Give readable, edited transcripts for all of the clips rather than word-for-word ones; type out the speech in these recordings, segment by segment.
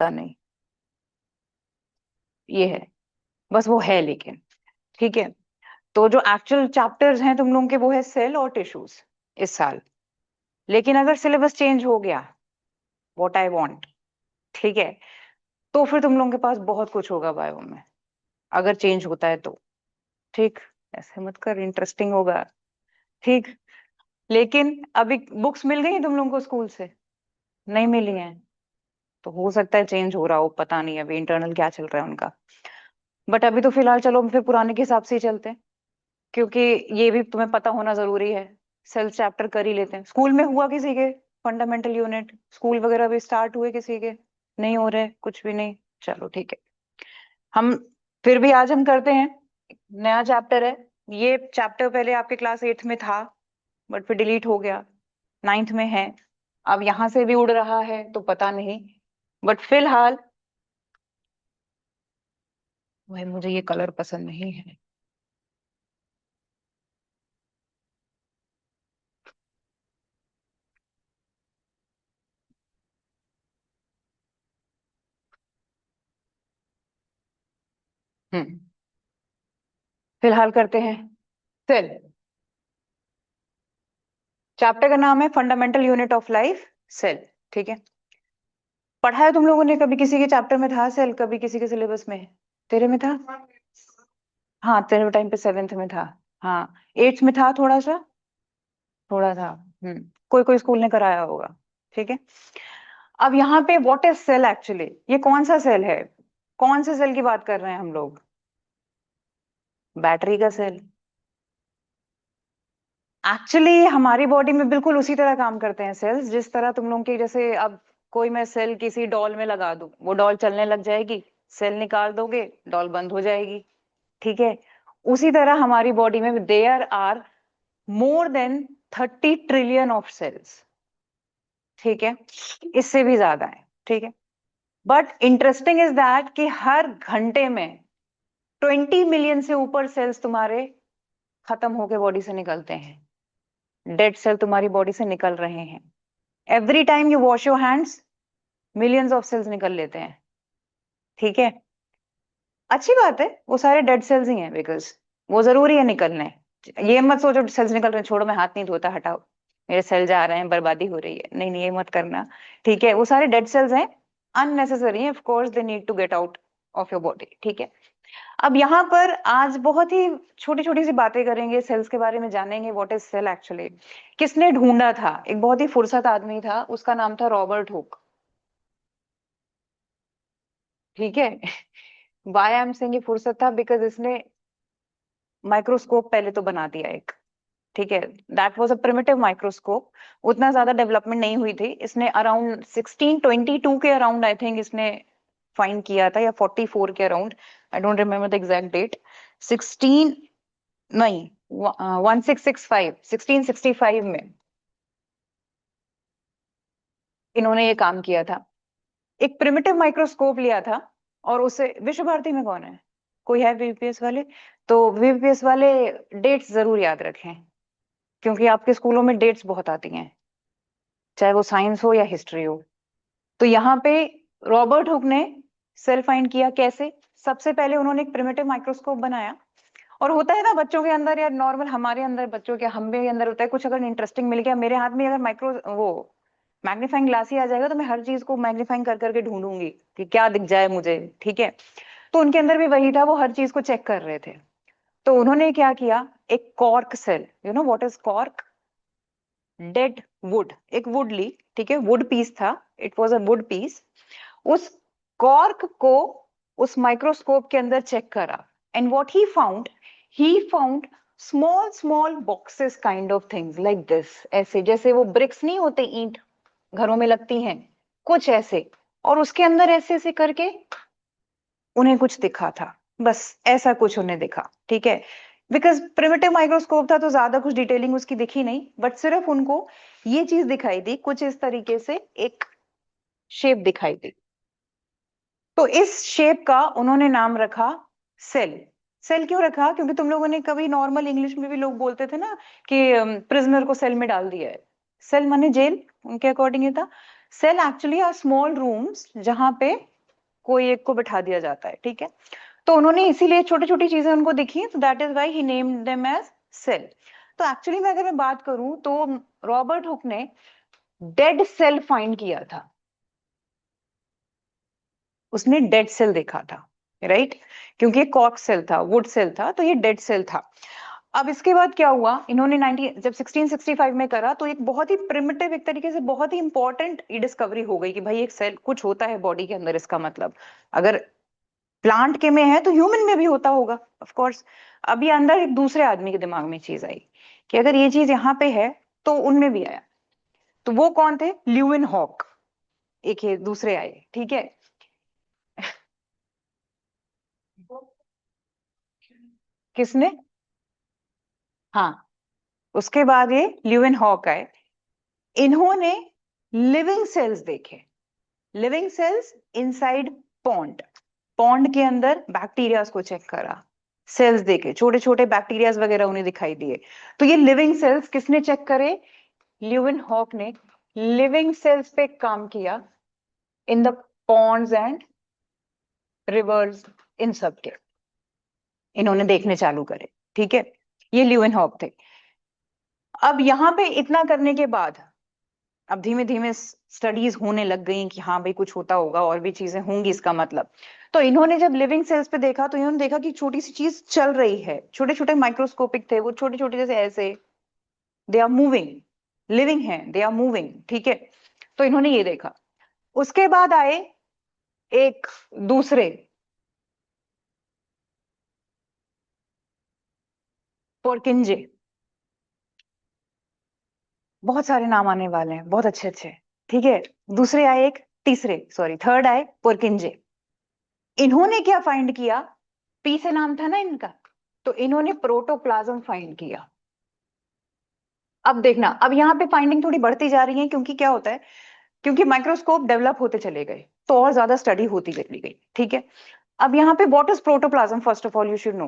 नहीं, ये है, बस वो है लेकिन। ठीक है, तो जो एक्चुअल चैप्टर्स हैं तुम लोगों के वो है सेल और टिश्यूज इस साल। लेकिन अगर सिलेबस चेंज हो गया, व्हाट आई वांट, ठीक है, तो फिर तुम लोगों के पास बहुत कुछ होगा बायो में, अगर चेंज होता है तो। ठीक, ऐसे मत कर, इंटरेस्टिंग होगा। ठीक, लेकिन अभी बुक्स मिल गई तुम लोगों को स्कूल से? नहीं मिली हैं? तो हो सकता है चेंज हो रहा हो, पता नहीं अभी इंटरनल क्या चल रहा है उनका। बट अभी तो फिलहाल चलो हम फिर पुराने के हिसाब से ही चलते हैं, क्योंकि ये भी तुम्हें पता होना जरूरी है। सेल्फ चैप्टर कर ही लेते हैं। स्कूल में हुआ किसी के फंडामेंटल यूनिट, स्कूल वगैरह भी स्टार्ट हुए किसी के? नहीं हो रहे, कुछ भी नहीं। चलो ठीक है, हम फिर भी आज हम करते हैं। नया चैप्टर है, ये चैप्टर पहले आपके क्लास 8 में था, बट फिर डिलीट हो गया, 9th में है। अब यहाँ से भी उड़ रहा है तो पता नहीं, बट फिलहाल भाई मुझे ये कलर पसंद नहीं है। हम्म, फिलहाल करते हैं सेल। चैप्टर का नाम है fundamental unit of life, cell. ठीक है, पढ़ा है तुम लोगों ने कभी? किसी के चैप्टर में था सेल कभी, किसी के सिलेबस में? तेरे में था? हाँ, तेरे टाइम पे 7th में था। हाँ, 8th में था थोड़ा सा, थोड़ा था। कोई कोई स्कूल ने कराया होगा। ठीक है, अब यहाँ पे व्हाट इज सेल एक्चुअली, ये कौन सा सेल है? कौन से सेल की बात कर रहे हैं हम लोग? बैटरी का सेल। एक्चुअली हमारी बॉडी में बिल्कुल उसी तरह काम करते हैं सेल्स, जिस तरह तुम लोगों के, जैसे अब कोई मैं सेल किसी डॉल में लगा दूं, वो डॉल चलने लग जाएगी, सेल निकाल दोगे डॉल बंद हो जाएगी। ठीक है, उसी तरह हमारी बॉडी में there are more than 30 trillion of cells. ठीक है, इससे भी ज्यादा है। ठीक है, बट इंटरेस्टिंग इज दैट कि हर घंटे में 20 मिलियन से ऊपर सेल्स तुम्हारे खत्म होके बॉडी से निकलते हैं। डेड सेल तुम्हारी बॉडी से निकल रहे हैं। Every time you wash your hands, millions of cells निकल लेते हैं। ठीक है, अच्छी बात है, वो सारे डेड सेल्स ही हैं, बिकॉज वो जरूरी है निकलने। ये मत सोचो सेल्स निकल रहे हैं छोड़ो मैं हाथ नहीं धोता, हटाओ मेरे सेल जा रहे हैं, बर्बादी हो रही है, नहीं नहीं ये मत करना। ठीक है, वो सारे डेड सेल्स हैं, अननेसेसरी है, of course they need to get out of your body. ठीक है, अब यहाँ पर आज बहुत ही छोटी छोटी सी बातें करेंगे, सेल्स के बारे में जानेंगे, व्हाट इज सेल एक्चुअली। किसने ढूंढा था? एक बहुत ही फुर्सत आदमी था, उसका नाम था रॉबर्ट हुक। ठीक है, वाई आई एम सेइंग फुर्सत था, बिकॉज इसने माइक्रोस्कोप पहले तो बना दिया एक। ठीक है, that was a primitive microscope, उतना ज्यादा डेवलपमेंट नहीं हुई थी। इसने अराउंड 1622 के अराउंड आई थिंक इसने फाइंड किया था, या 44 के around, I don't remember the exact date. 16 नहीं, 1665, 1665 में इन्होंने ये काम किया था। एक प्रिमिटिव माइक्रोस्कोप लिया था, और उसे, विश्व भारती में कौन है, कोई है वीपीएस वाले? तो वीपीएस वाले डेट्स जरूर याद रखें, क्योंकि आपके स्कूलों में डेट्स बहुत आती हैं, चाहे वो साइंस हो या हिस्ट्री हो। तो यहाँ पे रॉबर्ट हुक ने सेल फाइंड किया कैसे? सबसे पहले उन्होंने एक प्रिमिटिव माइक्रोस्कोप बनाया। और होता है ना बच्चों के अंदर, या नॉर्मल हमारे अंदर, बच्चों के हम भी अंदर होता है, कुछ अगर इंटरेस्टिंग मिल गया मेरे हाथ में, अगर माइक्रो वो मैग्नीफाइंग ग्लास ही आ जाएगा, तो मैं हर चीज को मैग्नीफाइंग कर करके ढूंढूंगी कि क्या दिख जाए मुझे। ठीक है, तो उनके अंदर भी वही था, वो हर चीज को चेक कर रहे थे। तो उन्होंने क्या किया, एक cork cell, you know what is cork? Dead wood, एक वुड ली, ठीक है, वुड पीस था, it was a wood piece. उस कॉर्क को उस माइक्रोस्कोप के अंदर चेक करा, and what he found small small boxes kind of things like this, ऐसे जैसे वो ब्रिक्स नहीं होते, ईंट घरों में लगती हैं, कुछ ऐसे। और उसके अंदर ऐसे ऐसे करके उन्हें कुछ दिखा था, बस ऐसा कुछ उन्हें दिखा। ठीक है, बिकॉज प्रिमिटिव माइक्रोस्कोप था तो ज्यादा कुछ डिटेलिंग उसकी दिखी नहीं, बट सिर्फ उनको ये चीज दिखाई दी, कुछ इस तरीके से एक शेप दिखाई दी। तो इस शेप का उन्होंने नाम रखा सेल। सेल क्यों रखा? क्योंकि तुम लोगों ने कभी नॉर्मल इंग्लिश में भी लोग बोलते थे ना कि प्रिजनर को सेल में डाल दिया है। सेल माने जेल, उनके अकॉर्डिंग ये था। Cell actually are small rooms जहां पे कोई एक को बिठा दिया जाता है, ठीक है। तो उन्होंने इसीलिए छोटी छोटी चीजें उनको दिखी, तो that is why he named them as cell. तो एक्चुअली में अगर मैं बात करूं तो रॉबर्ट हुक ने डेड सेल फाइंड किया था, उसने डेड सेल देखा था, राइट, क्योंकि ये कॉर्क सेल था, वुड सेल था, तो ये डेड सेल था। अब इसके बाद क्या हुआ, इन्होंने 19 जब 1665 में करा तो एक बहुत ही प्रिमिटिव, एक तरीके से बहुत ही इंपॉर्टेंट डिस्कवरी हो गई कि भाई एक सेल कुछ होता है बॉडी के अंदर, इसका मतलब अगर प्लांट के में है तो ह्यूमन में भी होता होगा, ऑफ कोर्स। अभी अंदर एक दूसरे आदमी के दिमाग में चीज आई कि अगर ये चीज यहाँ पे है तो उनमें भी आया। तो वो कौन थे, ल्यूविन हॉक, एक ये दूसरे आए, ठीक है। किसने, हाँ, उसके बाद ये ल्यूविन हॉक आए। इन्होंने लिविंग सेल्स देखे, living cells inside pond, pond के अंदर बैक्टीरियाज को चेक करा, सेल्स देखे, छोटे छोटे बैक्टीरियाज वगैरह उन्हें दिखाई दिए। तो ये लिविंग सेल्स किसने चेक करे, ल्यूविन हॉक ने लिविंग सेल्स पे काम किया in the ponds and rivers, इन सब के इन्होंने देखने चालू करे, ठीक है। ये ल्यूविन हॉक थे। अब यहाँ पे इतना करने के बाद अब धीमे धीमे स्टडीज होने लग गई कि हाँ भाई कुछ होता होगा और भी चीजें होंगी, इसका मतलब। तो इन्होंने जब लिविंग सेल्स पे देखा तो इन्होंने देखा कि छोटी सी चीज चल रही है, छोटे छोटे माइक्रोस्कोपिक थे वो, छोटे छोटे जैसे ऐसे, दे आर मूविंग, लिविंग है, दे आर मूविंग, ठीक है। तो इन्होंने ये देखा। उसके बाद आए एक दूसरे, पोर्किंजे, बहुत सारे नाम आने वाले हैं, बहुत अच्छे अच्छे, ठीक है। दूसरे आए एक, तीसरे सॉरी थर्ड आए पोर्किंजे। इन्होंने क्या फाइंड किया, पी से नाम था ना इनका, तो इन्होंने प्रोटोप्लाज्म फाइंड किया। अब देखना, अब यहाँ पे फाइंडिंग थोड़ी बढ़ती जा रही है, क्योंकि क्या होता है, क्योंकि माइक्रोस्कोप डेवलप होते चले गए तो और ज्यादा स्टडी होती चली गई, ठीक है। अब यहाँ पे what is protoplasm, first of all you should know.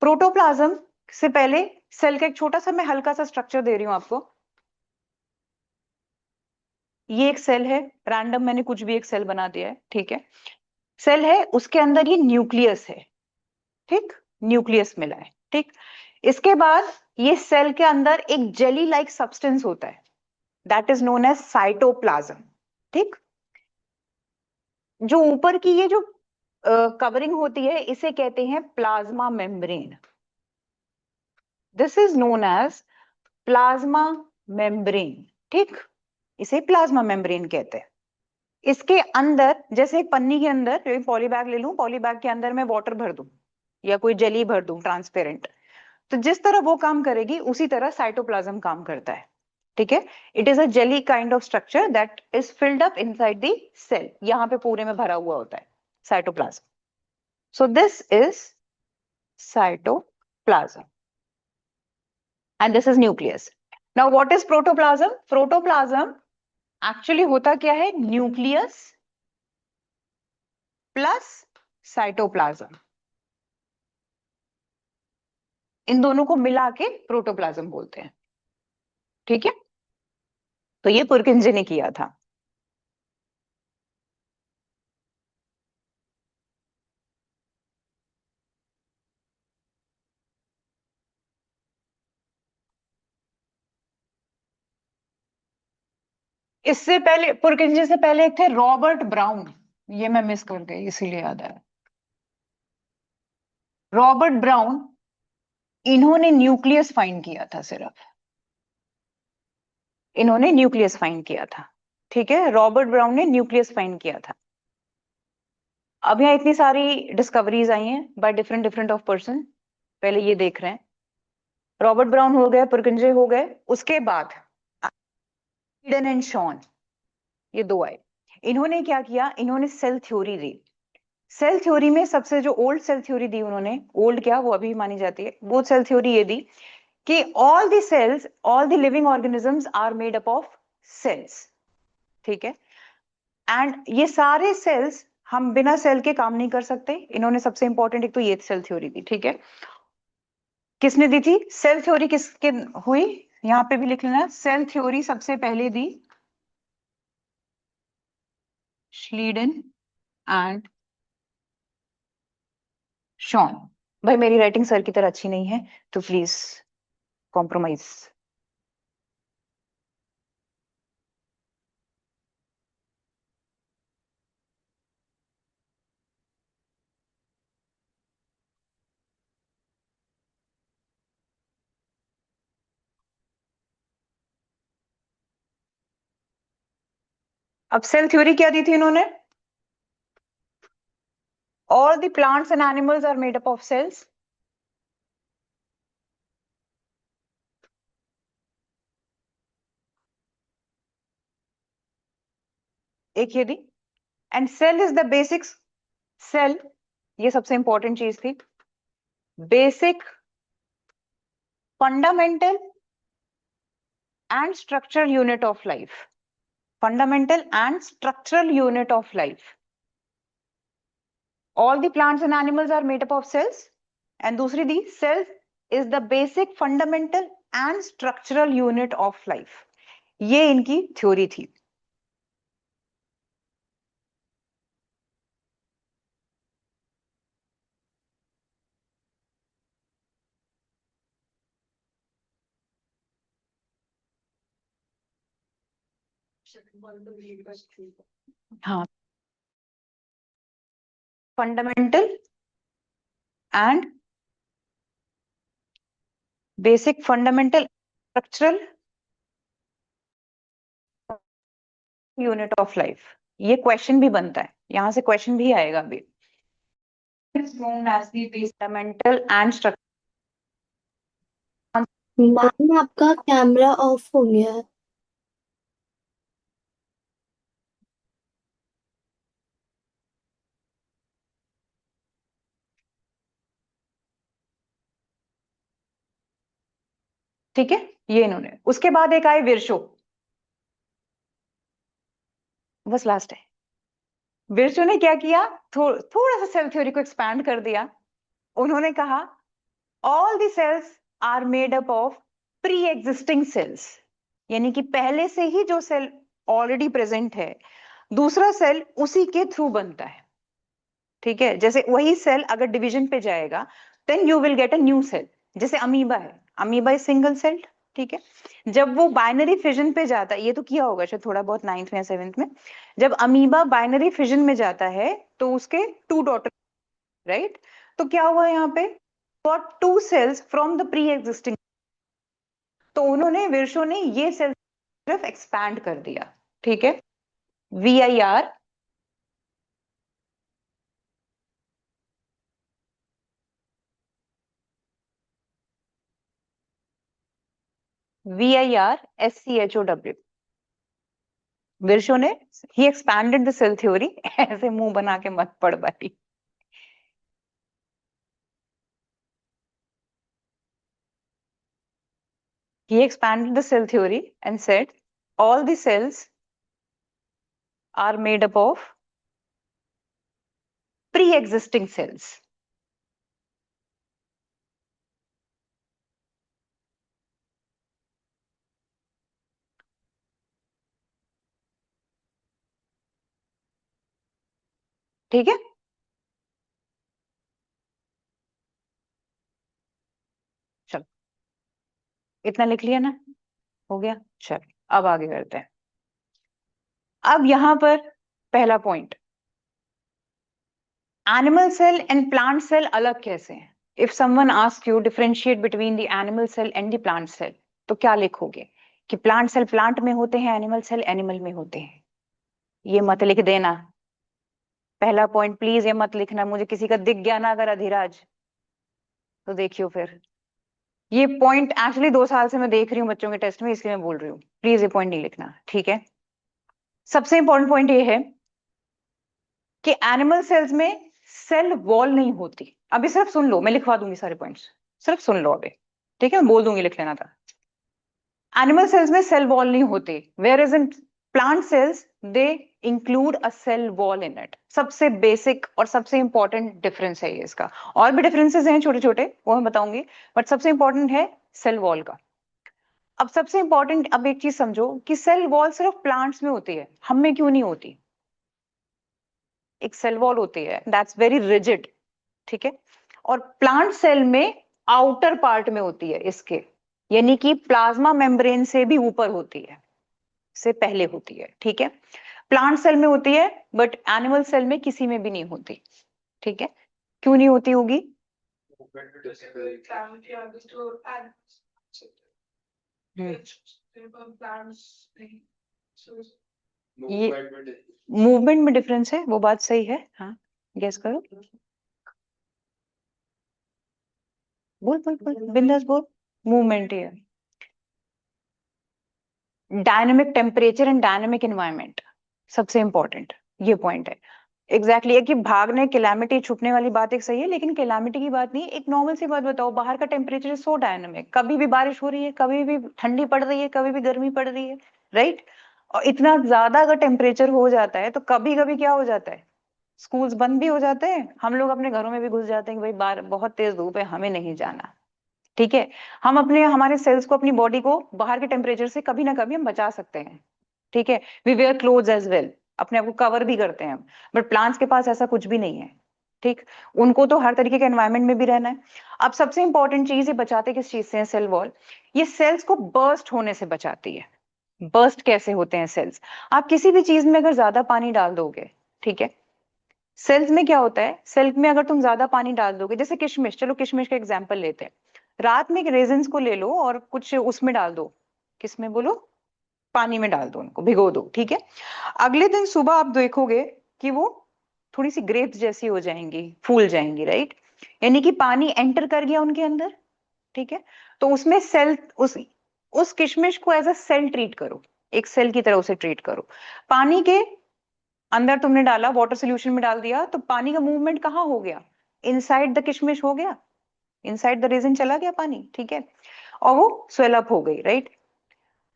Protoplasm से पहले सेल का एक छोटा सा, मैं हल्का सा स्ट्रक्चर दे रही हूँ आपको। ये एक सेल है, रैंडम मैंने कुछ भी एक सेल बना दिया है, ठीक है। सेल है, उसके अंदर ये न्यूक्लियस है, ठीक, न्यूक्लियस मिला है, ठीक। इसके बाद ये सेल के अंदर एक जेली लाइक सब्सटेंस होता है, that is known as cytoplasm, ठीक। जो ऊपर की ये जो कवरिंग होती है इसे कहते हैं plasma membrane, this is known as plasma membrane, ठीक, इसे प्लाज्मा मेम्ब्रेन कहते हैं। इसके अंदर जैसे एक पन्नी के अंदर पॉली बैग ले लूं, पॉली बैग के अंदर मैं वाटर भर दूं या कोई जेली भर दूं ट्रांसपेरेंट, तो जिस तरह वो काम करेगी उसी तरह साइटोप्लाज्म काम करता है, ठीक है। It is a jelly kind of structure that is filled up inside the cell, यहाँ पे पूरे में भरा हुआ होता है cytoplasm. So this is cytoplasm and this is nucleus. Now what is protoplasm, protoplasm actually होता क्या है, न्यूक्लियस प्लस साइटोप्लाज्म, इन दोनों को मिला के प्रोटोप्लाज्म बोलते हैं, ठीक है। तो ये पुरकिंजे ने किया था। इससे पहले, पुरकिंजे से पहले एक थे रॉबर्ट ब्राउन, ये मैं मिस कर गई इसीलिए याद आया। रॉबर्ट ब्राउन, इन्होंने न्यूक्लियस फाइंड किया था सिर्फ, इन्होंने न्यूक्लियस फाइंड किया था, ठीक है। रॉबर्ट ब्राउन ने न्यूक्लियस फाइंड किया था। अब यहाँ इतनी सारी डिस्कवरीज आई हैं by different different of person, पहले ये देख रहे हैं। रॉबर्ट ब्राउन हो गए, पुरकिंजे हो गए, उसके बाद ईडन एंड शॉन, ये दो आए। इन्होंने क्या किया, इन्होंने सेल थ्योरी दी। सेल थ्योरी में सबसे जो ओल्ड सेल थ्योरी दी उन्होंने, ओल्ड क्या वो अभी मानी जाती है, वो सेल थ्योरी ये दी कि all the cells, all the living organisms are made up of cells, ठीक है। एंड ये सारे सेल्स, हम बिना सेल के काम नहीं कर सकते। इन्होंने सबसे इंपॉर्टेंट एक तो ये सेल थ्योरी दी, ठीक है। किसने दी थी सेल थ्योरी, किसके हुई, यहाँ पे भी लिख लेना, सेल थ्योरी सबसे पहले दी श्लीडन एंड शॉन। भाई मेरी राइटिंग सर की तरह अच्छी नहीं है, तो प्लीज कॉम्प्रोमाइज। अब सेल थ्योरी क्या दी थी इन्होंने? All the plants and animals are made up of cells. एक ये दी, and cell is the basics. Cell, ये सबसे इंपॉर्टेंट चीज थी, basic fundamental and structural unit of life. Fundamental and structural unit of life. All the plants and animals are made up of cells, and दूसरी दी, cells is the basic fundamental and structural unit of life. ये इनकी theory थी। हाँ, fundamental and basic fundamental structural unit of life. ये question भी बनता है, यहां से क्वेश्चन भी आएगा अभी। Fundamental and structure. मैम आपका कैमरा ऑफ हो गया है। ठीक है, ये इन्होंने, उसके बाद एक आए विर्शो। बस लास्ट है। विर्शो ने क्या किया, थोड़ा सा सेल थ्योरी को एक्सपैंड कर दिया। उन्होंने कहा all the cells are made up of pre existing cells, यानी कि पहले से ही जो सेल ऑलरेडी प्रेजेंट है, दूसरा सेल उसी के थ्रू बनता है। ठीक है, जैसे वही सेल अगर डिवीजन पे जाएगा, then you will get a new cell. जैसे अमीबा है, अमीबा इज सिंगल सेल्ड। ठीक है, जब वो बाइनरी फिजन पे जाता है, ये तो किया होगा शायद थोड़ा बहुत 9th में या 7th में, जब अमीबा बाइनरी फिजन में जाता है तो उसके टू डॉटर, राइट? तो क्या हुआ यहाँ पे, got to cells from the pre existing. तो उन्होंने, विर्शो ने ये सेल सिर्फ एक्सपैंड कर दिया। ठीक है, VIR, VIRSCHOW। विर्शो ने, ही एक्सपैंडेड द सेल थ्योरी। ऐसे मुंह बना के मत पढ़ भाई। He expanded the cell theory and said all the cells are made up of pre-existing cells. ठीक है, चलो इतना लिख लिया ना, हो गया। चल अब आगे करते हैं। अब यहां पर पहला point, animal cell and plant cell अलग कैसे हैं? If someone ask you differentiate between the animal cell and the plant cell, तो क्या लिखोगे? कि प्लांट सेल प्लांट में होते हैं, एनिमल सेल एनिमल में होते हैं। ये मत लिख देना, पहला पॉइंट प्लीज ये मत लिखना। मुझे किसी का दिख गया ना अगर अधिराज, तो देखियो फिर। ये पॉइंट एक्चुअली 2 साल से मैं देख रही हूँ बच्चों के टेस्ट में, इसलिए मैं बोल रही हूँ, प्लीज ये पॉइंट नहीं लिखना। ठीक है, सबसे इंपॉर्टेंट पॉइंट ये है कि एनिमल सेल्स में सेल वॉल नहीं होती। अभी सिर्फ सुन लो, मैं लिखवा दूंगी सारे पॉइंट्स, सिर्फ सुन लो अभी। ठीक है, मैं बोल दूंगी, लिख लेना था। एनिमल सेल्स में सेल वॉल नहीं होती, whereas in plant cells they include a cell wall in it. सबसे बेसिक और सबसे इंपॉर्टेंट डिफरेंस है ये इसका। और भी डिफरेंसेस हैं छोटे छोटे, वो मैं बताऊंगी, बट सबसे इंपॉर्टेंट है सेल वॉल का। अब सबसे इंपॉर्टेंट, अब एक चीज समझो कि सेल वॉल सिर्फ प्लांट्स में होती है, हम में क्यों नहीं होती? एक सेल वॉल होती है, दैट्स वेरी रिजिड, ठीक है। और प्लांट सेल में आउटर पार्ट में होती है इसके, यानी कि प्लाज्मा मेम्ब्रेन से भी ऊपर होती है, से पहले होती है, ठीक है। प्लांट सेल में होती है बट एनिमल सेल में किसी में भी नहीं होती, ठीक है। क्यों नहीं होती होगी? ये मूवमेंट में डिफरेंस है, वो बात सही है, हाँ। गेस करो, बोल बोल बोल, बिंदास बोल। मूवमेंट ही है। Dynamic temperature and dynamic environment, सबसे इंपॉर्टेंट ये पॉइंट है। एग्जैक्टली है कि भागने, कैलामिटी, छुपने वाली बात एक सही है, लेकिन कैलामिटी की बात नहीं। एक नॉर्मल सी बात बताओ, बाहर का टेम्परेचर सो डायनेमिक, कभी भी बारिश हो रही है, कभी भी ठंडी पड़ रही है, कभी भी गर्मी पड़ रही है, राइट। और इतना ज्यादा अगर टेम्परेचर हो जाता है तो कभी कभी क्या हो जाता है, स्कूल्स बंद भी हो जाते हैं, हम लोग अपने घरों में भी घुस जाते हैं कि भाई बाहर बहुत तेज धूप है, हमें नहीं जाना, ठीक है। हम अपने, हमारे सेल्स को, अपनी बॉडी को बाहर के टेम्परेचर से कभी ना कभी हम बचा सकते हैं, ठीक है। We wear clothes as well, अपने आप को कवर भी करते हैं हम। बट प्लांट्स के पास ऐसा कुछ भी नहीं है, ठीक। उनको तो हर तरीके के एनवायरनमेंट में भी रहना है। अब सबसे इंपॉर्टेंट चीज, ये बचाते किस चीज से है सेल वॉल? ये सेल्स को बर्स्ट होने से बचाती है। बर्स्ट कैसे होते हैं सेल्स? आप किसी भी चीज में अगर ज्यादा पानी डाल दोगे, ठीक है, सेल्स में क्या होता है, सेल में अगर तुम ज्यादा पानी डाल दोगे, जैसे किशमिश, चलो किशमिश का एग्जांपल लेते हैं। रात में रेजिन्स को ले लो और कुछ उसमें डाल दो, किसमें बोलो, पानी में डाल दो, उनको भिगो दो, ठीक है। अगले दिन सुबह आप देखोगे कि वो थोड़ी सी ग्रेप्स जैसी हो जाएंगी, फूल जाएंगी, राइट। यानी कि पानी एंटर कर गया उनके अंदर, ठीक है। तो उसमें सेल, उस किशमिश को एज अ सेल ट्रीट करो, एक सेल की तरह उसे ट्रीट करो। पानी के अंदर तुमने डाला, वाटर सोल्यूशन में डाल दिया, तो पानी का मूवमेंट कहाँ हो गया, इनसाइड द किशमिश हो गया, इनसाइड द रेजिन चला गया पानी, ठीक है। और वो स्वेल अप हो गई, राइट।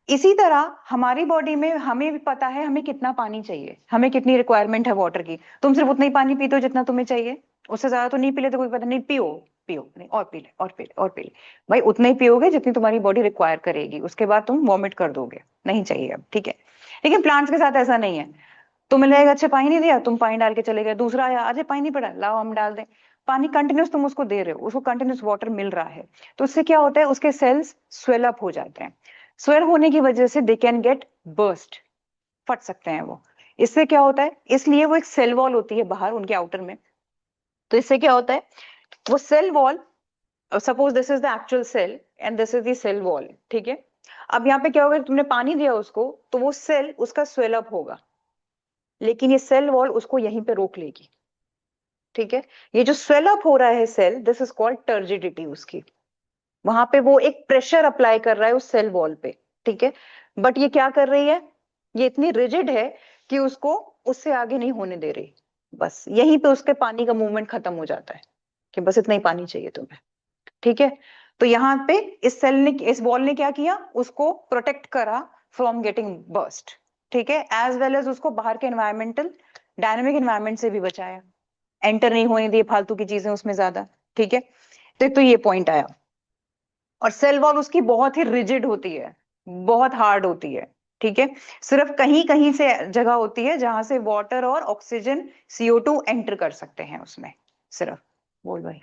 इसी तरह हमारी बॉडी में हमें भी पता है हमें कितना पानी चाहिए, हमें कितनी रिक्वायरमेंट है वाटर की। तुम सिर्फ उतना ही पानी पीते हो जितना तुम्हें चाहिए, उससे ज्यादा तो नहीं पी लेते, कोई पता नहीं, पियो पियो नहीं, और पी ले और पी ले और पी ले। भाई उतना ही पियोगे जितनी तुम्हारी बॉडी रिक्वायर करेगी, उसके बाद तुम वॉमिट कर दोगे, नहीं चाहिए अब, ठीक है। लेकिन प्लांट्स के साथ ऐसा नहीं है। तुम्हें लगेगा अच्छा पानी नहीं दिया, तुम पानी डाल के चले गए, दूसरा आया, अरे पानी नहीं पड़ा, लाओ हम डाल दें। पानी कंटिन्यूस तुम उसको दे रहे हो, उसको कंटिन्यूस वाटर मिल रहा है, तो उससे क्या होता है, उसके सेल्स स्वेल अप हो जाते हैं। स्वेल होने की वजह से दे कैन गेट बर्स्ट, फट सकते हैं वो। इससे क्या होता है, इसलिए वो एक सेल वॉल होती है बाहर उनके आउटर में। तो इससे क्या होता है, वो cell wall, suppose this is the actual cell and this is the cell wall, ठीक है। अब यहाँ पे क्या होगा, तुमने पानी दिया उसको, तो वो सेल उसका स्वेल अप होगा, लेकिन ये सेल वॉल उसको यहीं पे रोक लेगी, ठीक है। ये जो स्वेल अप हो रहा है cell, this is called turgidity उसकी। वहां पे वो एक प्रेशर अप्लाई कर रहा है उस सेल वॉल पे, ठीक है। बट ये क्या कर रही है, ये इतनी रिजिड है कि उसको उससे आगे नहीं होने दे रही, बस यहीं पे उसके पानी का मूवमेंट खत्म हो जाता है कि बस इतना ही पानी चाहिए तुम्हें, ठीक है। तो यहाँ पे इस सेल ने, इस वॉल ने क्या किया, उसको प्रोटेक्ट करा फ्रॉम गेटिंग बर्स्ट, ठीक है। एज वेल एज उसको बाहर के एनवायरमेंटल, डायनेमिक एनवायरमेंट से भी बचाया, एंटर नहीं होने दिए फालतू की चीजें उसमें ज्यादा, ठीक है। तो ये पॉइंट आया। और सेल वॉल उसकी बहुत ही रिजिड होती है, बहुत हार्ड होती है, ठीक है। सिर्फ कहीं कहीं से जगह होती है जहां से वाटर और ऑक्सीजन, CO2 एंटर कर सकते हैं उसमें, सिर्फ। बोल भाई।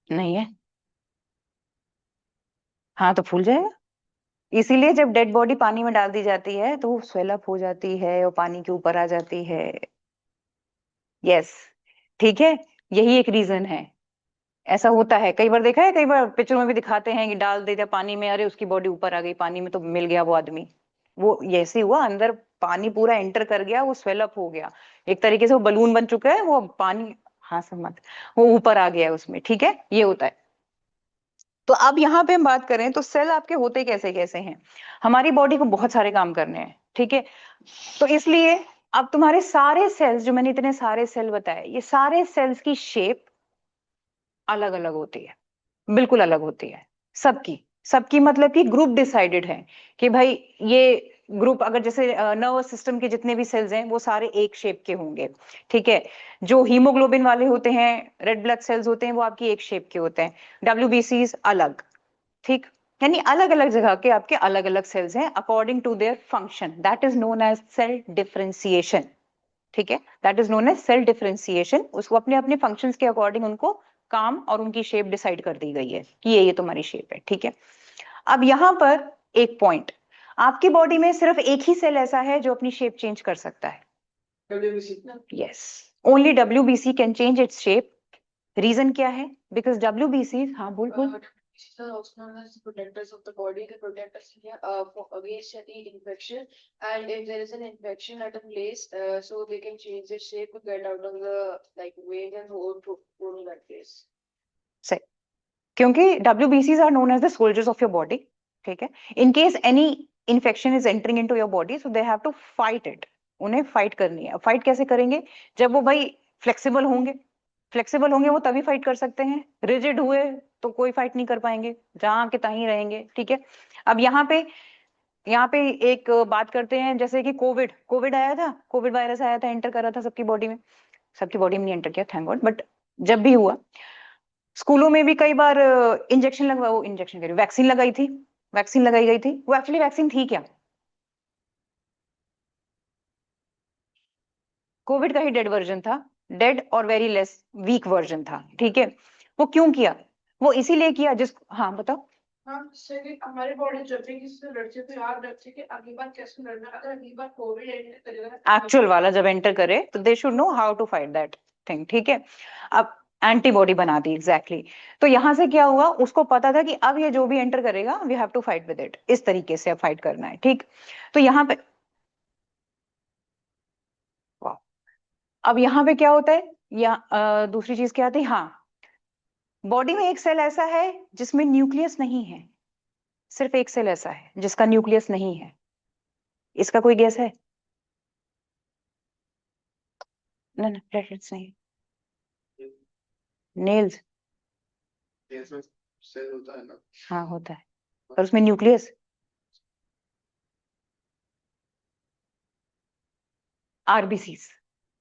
नहीं है? हाँ तो फूल जाएगा। इसीलिए जब डेड बॉडी पानी में डाल दी जाती है तो वो स्वेल अप हो जाती है और पानी के ऊपर आ जाती है। यस, ठीक है, यही एक रीजन है। ऐसा होता है, कई बार देखा है, कई बार पिक्चर में भी दिखाते हैं कि डाल देते पानी में, अरे उसकी बॉडी ऊपर आ गई पानी में, तो मिल गया वो आदमी। वो ऐसे ही हुआ, अंदर पानी पूरा एंटर कर गया, वो स्वेल अप हो गया, एक तरीके से वो बलून बन चुका है वो पानी। हाँ समझ, वो ऊपर आ गया है उसमें, ठीक है, ये होता है। तो अब यहाँ पे हम बात करें तो सेल आपके होते कैसे कैसे हैं। हमारी बॉडी को बहुत सारे काम करने हैं, ठीक है। तो इसलिए अब तुम्हारे सारे सेल्स, जो मैंने इतने सारे सेल बताए, ये सारे सेल्स की शेप अलग अलग होती है, बिल्कुल अलग होती है, सबकी। सबकी मतलब कि ग्रुप डिसाइडेड है कि भाई ये ग्रुप, अगर जैसे नर्वस सिस्टम के जितने भी सेल्स हैं वो सारे एक शेप के होंगे, ठीक है। जो हीमोग्लोबिन वाले होते हैं, रेड ब्लड सेल्स होते हैं, वो आपकी एक शेप के होते हैं। WBCs अलग, ठीक। यानी अलग अलग जगह के आपके अलग अलग सेल्स हैं according to their function, that is known as cell differentiation, ठीक है, that is known as cell differentiation. उसको अपने अपने फंक्शंस के अकॉर्डिंग उनको काम और उनकी शेप डिसाइड कर दी गई है कि ये तुम्हारी शेप है। ठीक है, अब यहाँ पर एक पॉइंट, आपकी बॉडी में सिर्फ एक ही सेल ऐसा है जो अपनी शेप चेंज कर सकता है। Yes, only WBC can change its shape. Reason क्या है? बिकॉज WBC, हाँ बोल बोल। These are also known as protectors of the body. They protect us against any infection. And if there is an infection at a place, so they can change the shape to get out of the like vein and go to that place. सही, क्योंकि WBCs are known as the soldiers of your body. ठीक है, in case any infection is entering into your body, so they have to fight it. उन्हें fight करनी है। Fight कैसे करेंगे? जब वो भाई फ्लेक्सिबल होंगे, फ्लेक्सिबल होंगे वो तभी फाइट कर सकते हैं। रिजिड हुए तो कोई फाइट नहीं कर पाएंगे, जहां के तहीं रहेंगे। ठीक है, अब यहाँ पे एक बात करते हैं, जैसे कि कोविड कोविड आया था, कोविड वायरस आया था, एंटर करा था सबकी बॉडी में। सबकी बॉडी में नहीं एंटर किया, थैंक गॉड, बट जब भी हुआ, स्कूलों में भी कई बार इंजेक्शन कह रही, वैक्सीन लगाई थी, वैक्सीन लगाई गई थी। वो एक्चुअली वैक्सीन थी क्या? कोविड का ही डेड वर्जन था, डेड और वेरी लेस वीक वर्जन था। ठीक है, वो क्यों किया? वो इसीलिए किया जिस, हाँ बताओ। हाँ, जिससे कि हमारी बॉडी जब भी किसी से लड़ती है तो याद रखती है कि अगली बार कैसे लड़ना है। अगर अगली बार कोविड एंटर करेगा, एक्चुअल वाला जब एंटर करे तो they should know how to fight that thing. ठीक है, अब एंटीबॉडी बना दी, एग्जैक्टली तो यहां से क्या हुआ, उसको पता था कि अब ये जो भी एंटर करेगा we have to fight with it, इस तरीके से अब फाइट करना है। ठीक, तो यहाँ पे वाह, अब यहाँ पे क्या होता है, या दूसरी चीज क्या आती है, हाँ, बॉडी में एक सेल ऐसा है जिसमें न्यूक्लियस नहीं है। सिर्फ एक सेल ऐसा है जिसका न्यूक्लियस नहीं है। इसका कोई गेस है? ना ना, प्लेटलेट्स नहीं, नेल्स। सेल होता है ना। हाँ होता है, पर उसमें nucleus, RBCs,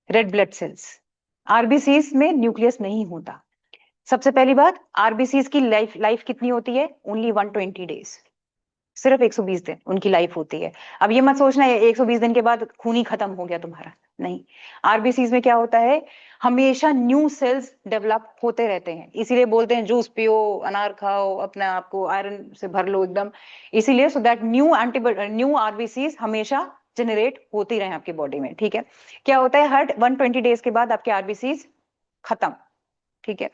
red blood sales. RBCs में न्यूक्लियस नहीं होता। सबसे पहली बात, आरबीसीस की लाइफ लाइफ कितनी होती है? ओनली 120 डेज, सिर्फ 120 दिन उनकी लाइफ होती है। अब ये मत सोचना है 120 दिन के बाद खून ही खत्म हो गया तुम्हारा, नहीं। आरबीसीज में क्या होता है, हमेशा न्यू सेल्स डेवलप होते रहते हैं। इसीलिए बोलते हैं जूस पियो, अनार खाओ, अपने आप को आयरन से भर लो एकदम, इसीलिए सो दैट न्यू आरबीसीज हमेशा जनरेट होती रहे आपकी बॉडी में। ठीक है, क्या होता है, हर 120 डेज के बाद आपके आरबीसीज खत्म। ठीक है,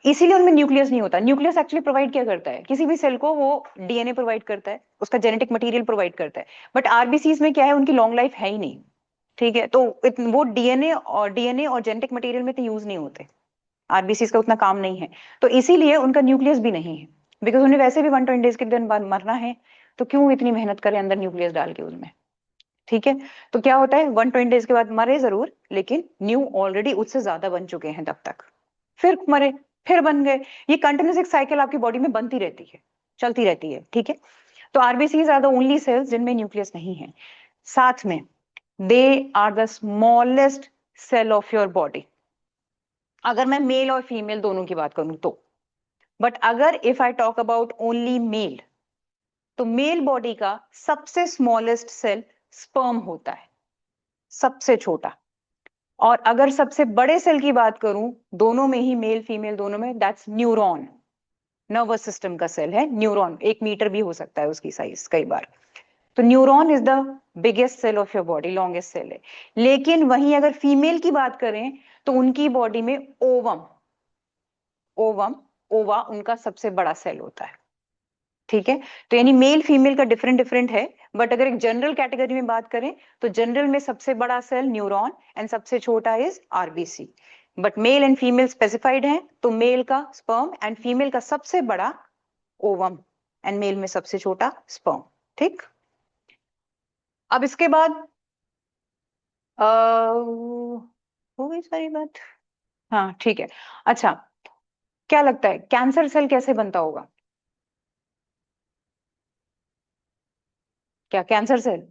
इसीलिए उनमें न्यूक्लियस नहीं होता। न्यूक्लियस एक्चुअली प्रोवाइड क्या करता है? किसी भी सेल को वो डीएनए प्रोवाइड करता है, उसका जेनेटिक मटेरियल प्रोवाइड करता है। बट आरबीसीज में क्या है, उनकी लॉन्ग लाइफ है ही नहीं। ठीक है, तो वो डीएनए और जेनेटिक मटेरियल में तो यूज नहीं होते, आरबीसीज का उतना काम नहीं है, तो इसीलिए उनका न्यूक्लियस भी नहीं है। बिकॉज उन्हें वैसे भी 120 डेज के दिन बाद मरना है, तो क्यों इतनी मेहनत करें अंदर न्यूक्लियस डाल के उसमें। ठीक है, तो क्या होता है, 120 डेज के बाद मरे जरूर, लेकिन न्यू ऑलरेडी उससे ज्यादा बन चुके हैं तब तक, फिर मरे, फिर बन गए। ये कंटिन्यूस एक साइकिल आपकी बॉडी में बनती रहती है, चलती रहती है। ठीक है, तो RBCs are the only cells जिनमें न्यूक्लियस नहीं है। साथ में they are the smallest cell of your body, अगर मैं मेल और फीमेल दोनों की बात करूं तो। बट अगर if I talk about only mail, तो मेल बॉडी का सबसे स्मॉलेस्ट सेल स्पर्म होता है, सबसे छोटा। और अगर सबसे बड़े सेल की बात करूं, दोनों में ही, मेल फीमेल दोनों में, दैट्स न्यूरॉन। नर्वस सिस्टम का सेल है न्यूरॉन, 1 मीटर भी हो सकता है उसकी साइज कई बार। तो neuron is the biggest cell of your body, longest cell है। लेकिन वहीं अगर फीमेल की बात करें तो उनकी बॉडी में ओवम ओवा उनका सबसे बड़ा सेल होता है। ठीक है, तो यानी मेल फीमेल का डिफरेंट डिफरेंट है। बट अगर एक जनरल कैटेगरी में बात करें तो जनरल में सबसे बड़ा सेल न्यूरॉन एंड सबसे छोटा is RBC. But male and female specified है, तो मेल का स्पर्म एंड फीमेल का सबसे बड़ा ओवम एंड मेल में सबसे छोटा स्पर्म। ठीक, अब इसके बाद हो गई सारी बात। हाँ ठीक है, अच्छा, क्या लगता है कैंसर सेल कैसे बनता होगा? क्या cancer cell,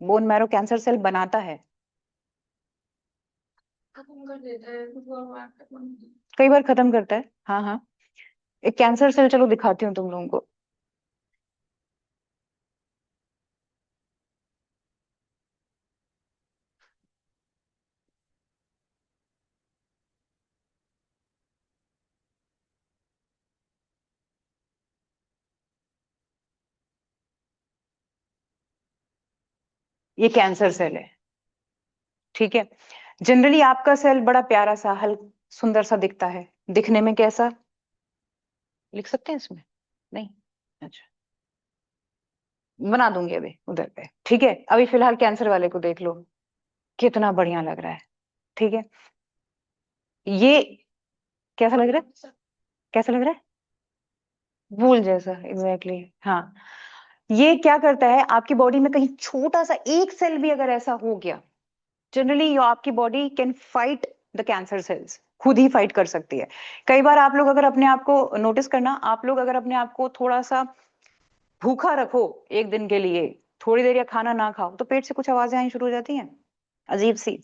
bone marrow cancer cell बनाता है? खत्म कर देता है कुछ और बात खत्म। कई बार खत्म करता है, हाँ हाँ। एक कैंसर सेल, चलो दिखाती हूँ तुम लोगों को। ये कैंसर सेल है, ठीक है। जनरली आपका सेल बड़ा प्यारा सा सुंदर सा दिखता है, दिखने में कैसा, लिख सकते हैं इसमें? नहीं, अच्छा, बना दूंगी अभी उधर पे, ठीक है। अभी फिलहाल कैंसर वाले को देख लो, कितना बढ़िया लग रहा है, ठीक है। ये कैसा लग रहा है, कैसा लग रहा है, भूल जैसा, एग्जैक्टली हाँ। ये क्या करता है, आपकी बॉडी में कहीं छोटा सा एक सेल भी अगर ऐसा हो गया, जनरली यो आपकी body can fight the cancer cells, खुद ही फाइट कर सकती है। कई बार आप लोग अगर अपने आप को नोटिस करना, आप लोग अगर अपने आप को थोड़ा सा भूखा रखो एक दिन के लिए, थोड़ी देर या खाना ना खाओ, तो पेट से कुछ आवाजें आनी शुरू हो जाती हैं अजीब सी।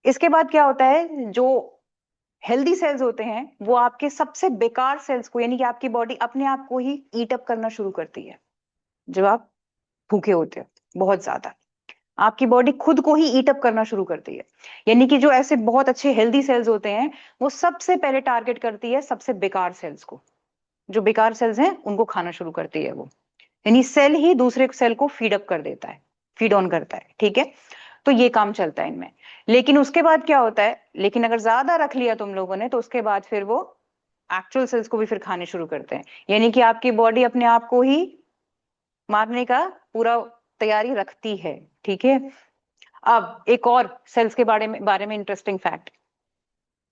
इसके बाद क्या होता है, जो हेल्दी सेल्स होते हैं वो आपके सबसे बेकार सेल्स को, यानी कि आपकी बॉडी अपने आप को ही ईट अप करना शुरू करती है जब आप भूखे होते हो बहुत ज्यादा, आपकी बॉडी खुद को ही ईट अप करना शुरू करती है। यानी कि जो ऐसे बहुत अच्छे हेल्दी सेल्स होते हैं वो सबसे पहले टारगेट करती है सबसे बेकार सेल्स को, जो बेकार सेल्स हैं उनको खाना शुरू करती है वो, यानी सेल ही दूसरे सेल को फीड अप कर देता है, फीड ऑन करता है, ठीक है। तो ये काम चलता है इनमें। लेकिन उसके बाद क्या होता है, लेकिन अगर ज्यादा रख लिया तुम लोगों ने तो उसके बाद फिर वो एक्चुअल सेल्स को भी फिर खाने शुरू करते हैं, यानी कि आपकी बॉडी अपने आप को ही मारने का पूरा तैयारी रखती है, ठीक है। अब एक और सेल्स के बारे में इंटरेस्टिंग फैक्ट,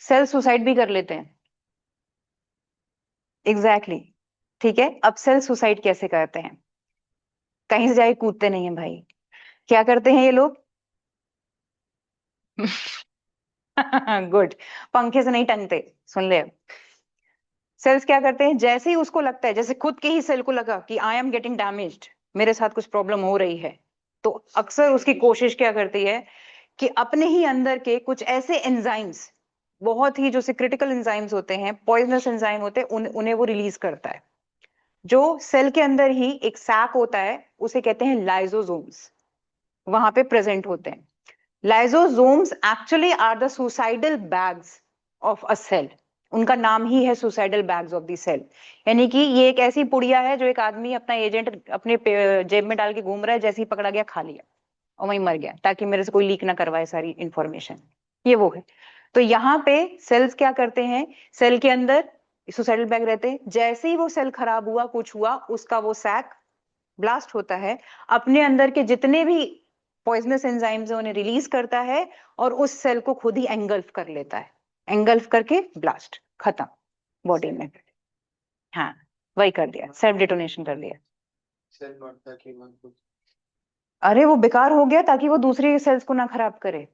सेल्स सुसाइड भी कर लेते हैं, एग्जैक्टली ठीक है। अब सेल्स सुसाइड कैसे करते हैं, कहीं से जाके कूदते नहीं है भाई, क्या करते हैं ये लोग गुड, पंखे से नहीं टंगते, सुन ले। सेल्स क्या करते हैं, जैसे ही उसको लगता है, जैसे खुद के ही सेल को लगा कि आई एम गेटिंग डैमेज्ड, मेरे साथ कुछ प्रॉब्लम हो रही है, तो अक्सर उसकी कोशिश क्या करती है कि अपने ही अंदर के कुछ ऐसे एंजाइम्स, बहुत ही जो से क्रिटिकल एंजाइम्स होते हैं, पॉइजनस एंजाइम होते हैं, उन्हें वो रिलीज करता है। जो सेल के अंदर ही एक सैक होता है, उसे कहते हैं लाइजोसोम्स, वहां पे प्रेजेंट होते हैं। Lysosomes actually are the suicidal bags of a cell, उनका नाम ही है suicidal bags of the cell. यानी कि ये एक ऐसी पुड़िया है जो एक आदमी अपना एजेंट अपने जेब में डाल के घूम रहा है, जैसे ही पकड़ा गया खा लिया और वहीं मर गया, ताकि मेरे से कोई लीक ना करवाए सारी इंफॉर्मेशन, ये वो है। तो यहाँ पे सेल्स क्या करते हैं, सेल के अंदर सुसाइडल बैग रहते हैं, जैसे ही वो सेल खराब हुआ, कुछ हुआ, उसका वो सैक ब्लास्ट होता है, अपने अंदर के जितने भी पॉइजनस एंजाइम्स है उन्हें रिलीज करता है और उस सेल को खुद ही एंगल्फ कर लेता है, एंगल्फ करके ब्लास्ट, खत्म बॉडी में। हाँ, वही कर दिया, सेल्फ डिटोनेशन कर दिया। अरे वो बेकार हो गया ताकि वो दूसरी सेल्स को ना खराब करे,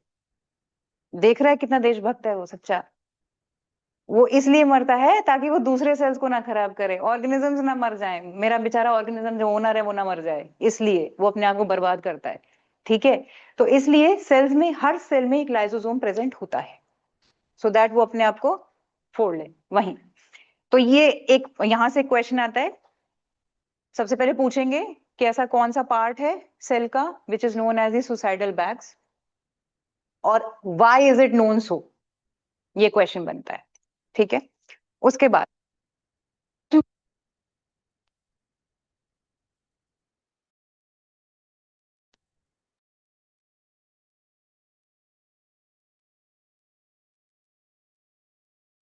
देख रहा है कितना देशभक्त है वो सच्चा, वो इसलिए मरता है ताकि वो दूसरे सेल्स को ना खराब करे, ऑर्गेनिजम्स ना मर जाए, मेरा बेचारा ऑर्गेनिज्म जो ओनर है वो ना मर जाए, इसलिए वो अपने आप को बर्बाद करता है, ठीक है। तो इसलिए सेल्स में, हर सेल में एक लाइसोसोम प्रेजेंट होता है, सो दैट वो अपने आप को फोड़ ले वहीं। तो ये एक यहां से क्वेश्चन आता है, सबसे पहले पूछेंगे कि ऐसा कौन सा पार्ट है सेल का which is known as the suicidal bags, और why is it known so, ये क्वेश्चन बनता है, ठीक है। उसके बाद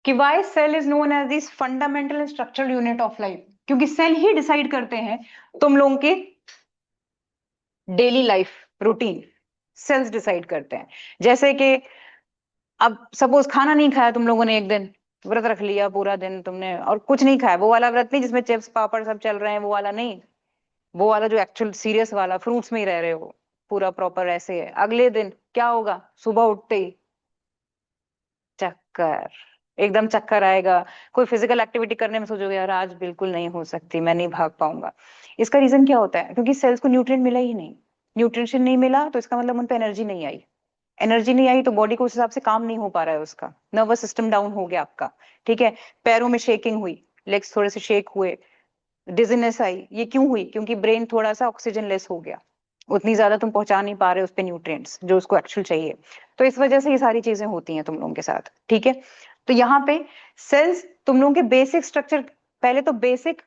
कि why cell is known as this fundamental structural unit of life, क्योंकि सेल ही डिसाइड करते हैं तुम लोगों के daily life routine, cells decide करते हैं। जैसे कि अब सपोज खाना नहीं खाया तुम लोगों ने एक दिन, व्रत रख लिया पूरा दिन तुमने और कुछ नहीं खाया, वो वाला व्रत नहीं जिसमें चिप्स पापड़ सब चल रहे हैं, वो वाला नहीं, वो वाला जो एक्चुअल सीरियस वाला, फ्रूट्स में ही रह रहे हो पूरा प्रॉपर, ऐसे है। अगले दिन क्या होगा, सुबह उठते ही चक्कर, एकदम चक्कर आएगा, कोई फिजिकल एक्टिविटी करने में सोचोगे यार आज बिल्कुल नहीं हो सकती, मैं नहीं भाग पाऊंगा। इसका रीजन क्या होता है, क्योंकि सेल्स को न्यूट्रिएंट मिला ही नहीं, न्यूट्रिशन नहीं मिला तो इसका मतलब उन पे एनर्जी नहीं आई, एनर्जी नहीं आई तो बॉडी को उस हिसाब से काम नहीं हो पा रहा है, उसका नर्वस सिस्टम डाउन हो गया आपका, ठीक है। पैरों में शेकिंग हुई, लेग्स थोड़े से शेक हुए, डिजीनेस आई, ये क्यों हुई, क्योंकि ब्रेन थोड़ा सा ऑक्सीजन लेस हो गया, उतनी ज्यादा तुम पहुंचा नहीं पा रहे उस पे न्यूट्रिएंट्स जो उसको एक्चुअल चाहिए, तो इस वजह से ये सारी चीजें होती हैं तुम लोगों के साथ, ठीक है। तो यहाँ पे सेल्स तुम लोगों के बेसिक स्ट्रक्चर, पहले तो बेसिक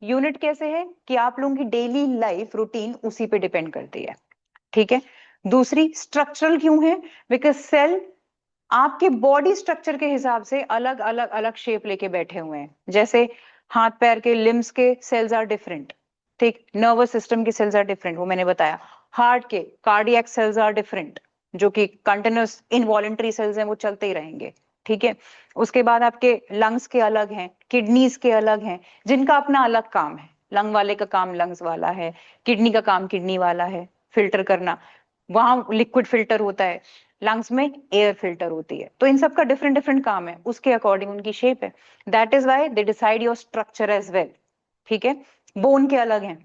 यूनिट कैसे है कि आप लोगों की डेली लाइफ रूटीन उसी पे डिपेंड करती है, ठीक है। दूसरी स्ट्रक्चरल क्यों है? बिकॉज सेल आपके बॉडी स्ट्रक्चर के हिसाब से अलग अलग अलग शेप लेके बैठे हुए हैं। जैसे हाथ पैर के लिम्स के सेल्स आर डिफरेंट, ठीक। नर्वस सिस्टम की सेल्स आर डिफरेंट, वो मैंने बताया। हार्ट के कार्डियक सेल्स आर डिफरेंट, जो कि कंटिन्यूस इनवॉलेंटरी सेल्स हैं, वो चलते ही रहेंगे, ठीक है। उसके बाद आपके लंग्स के अलग हैं, किडनीज के अलग हैं, जिनका अपना अलग काम है। लंग वाले का काम लंग्स वाला है, किडनी का काम किडनी वाला है, फिल्टर करना। वहां लिक्विड फिल्टर होता है, लंग्स में एयर फिल्टर होती है। तो इन सब का डिफरेंट डिफरेंट काम है, उसके अकॉर्डिंग उनकी शेप है। That is why they decide your structure as well, ठीक है। बोन के अलग हैं,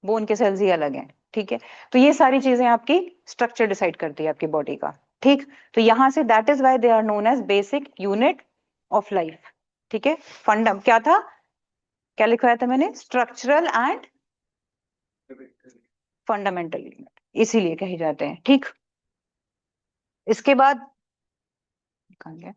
बोन के सेल्स ही अलग हैं, ठीक है। तो ये सारी चीजें आपकी स्ट्रक्चर डिसाइड करती है आपकी बॉडी का, ठीक। तो यहां से that is why they are known as basic unit of life, ठीक है। फंडम क्या था, क्या लिखवाया था मैंने? स्ट्रक्चरल एंड फंडामेंटल यूनिट, इसीलिए कहे जाते हैं, ठीक। इसके बाद निकाल गया।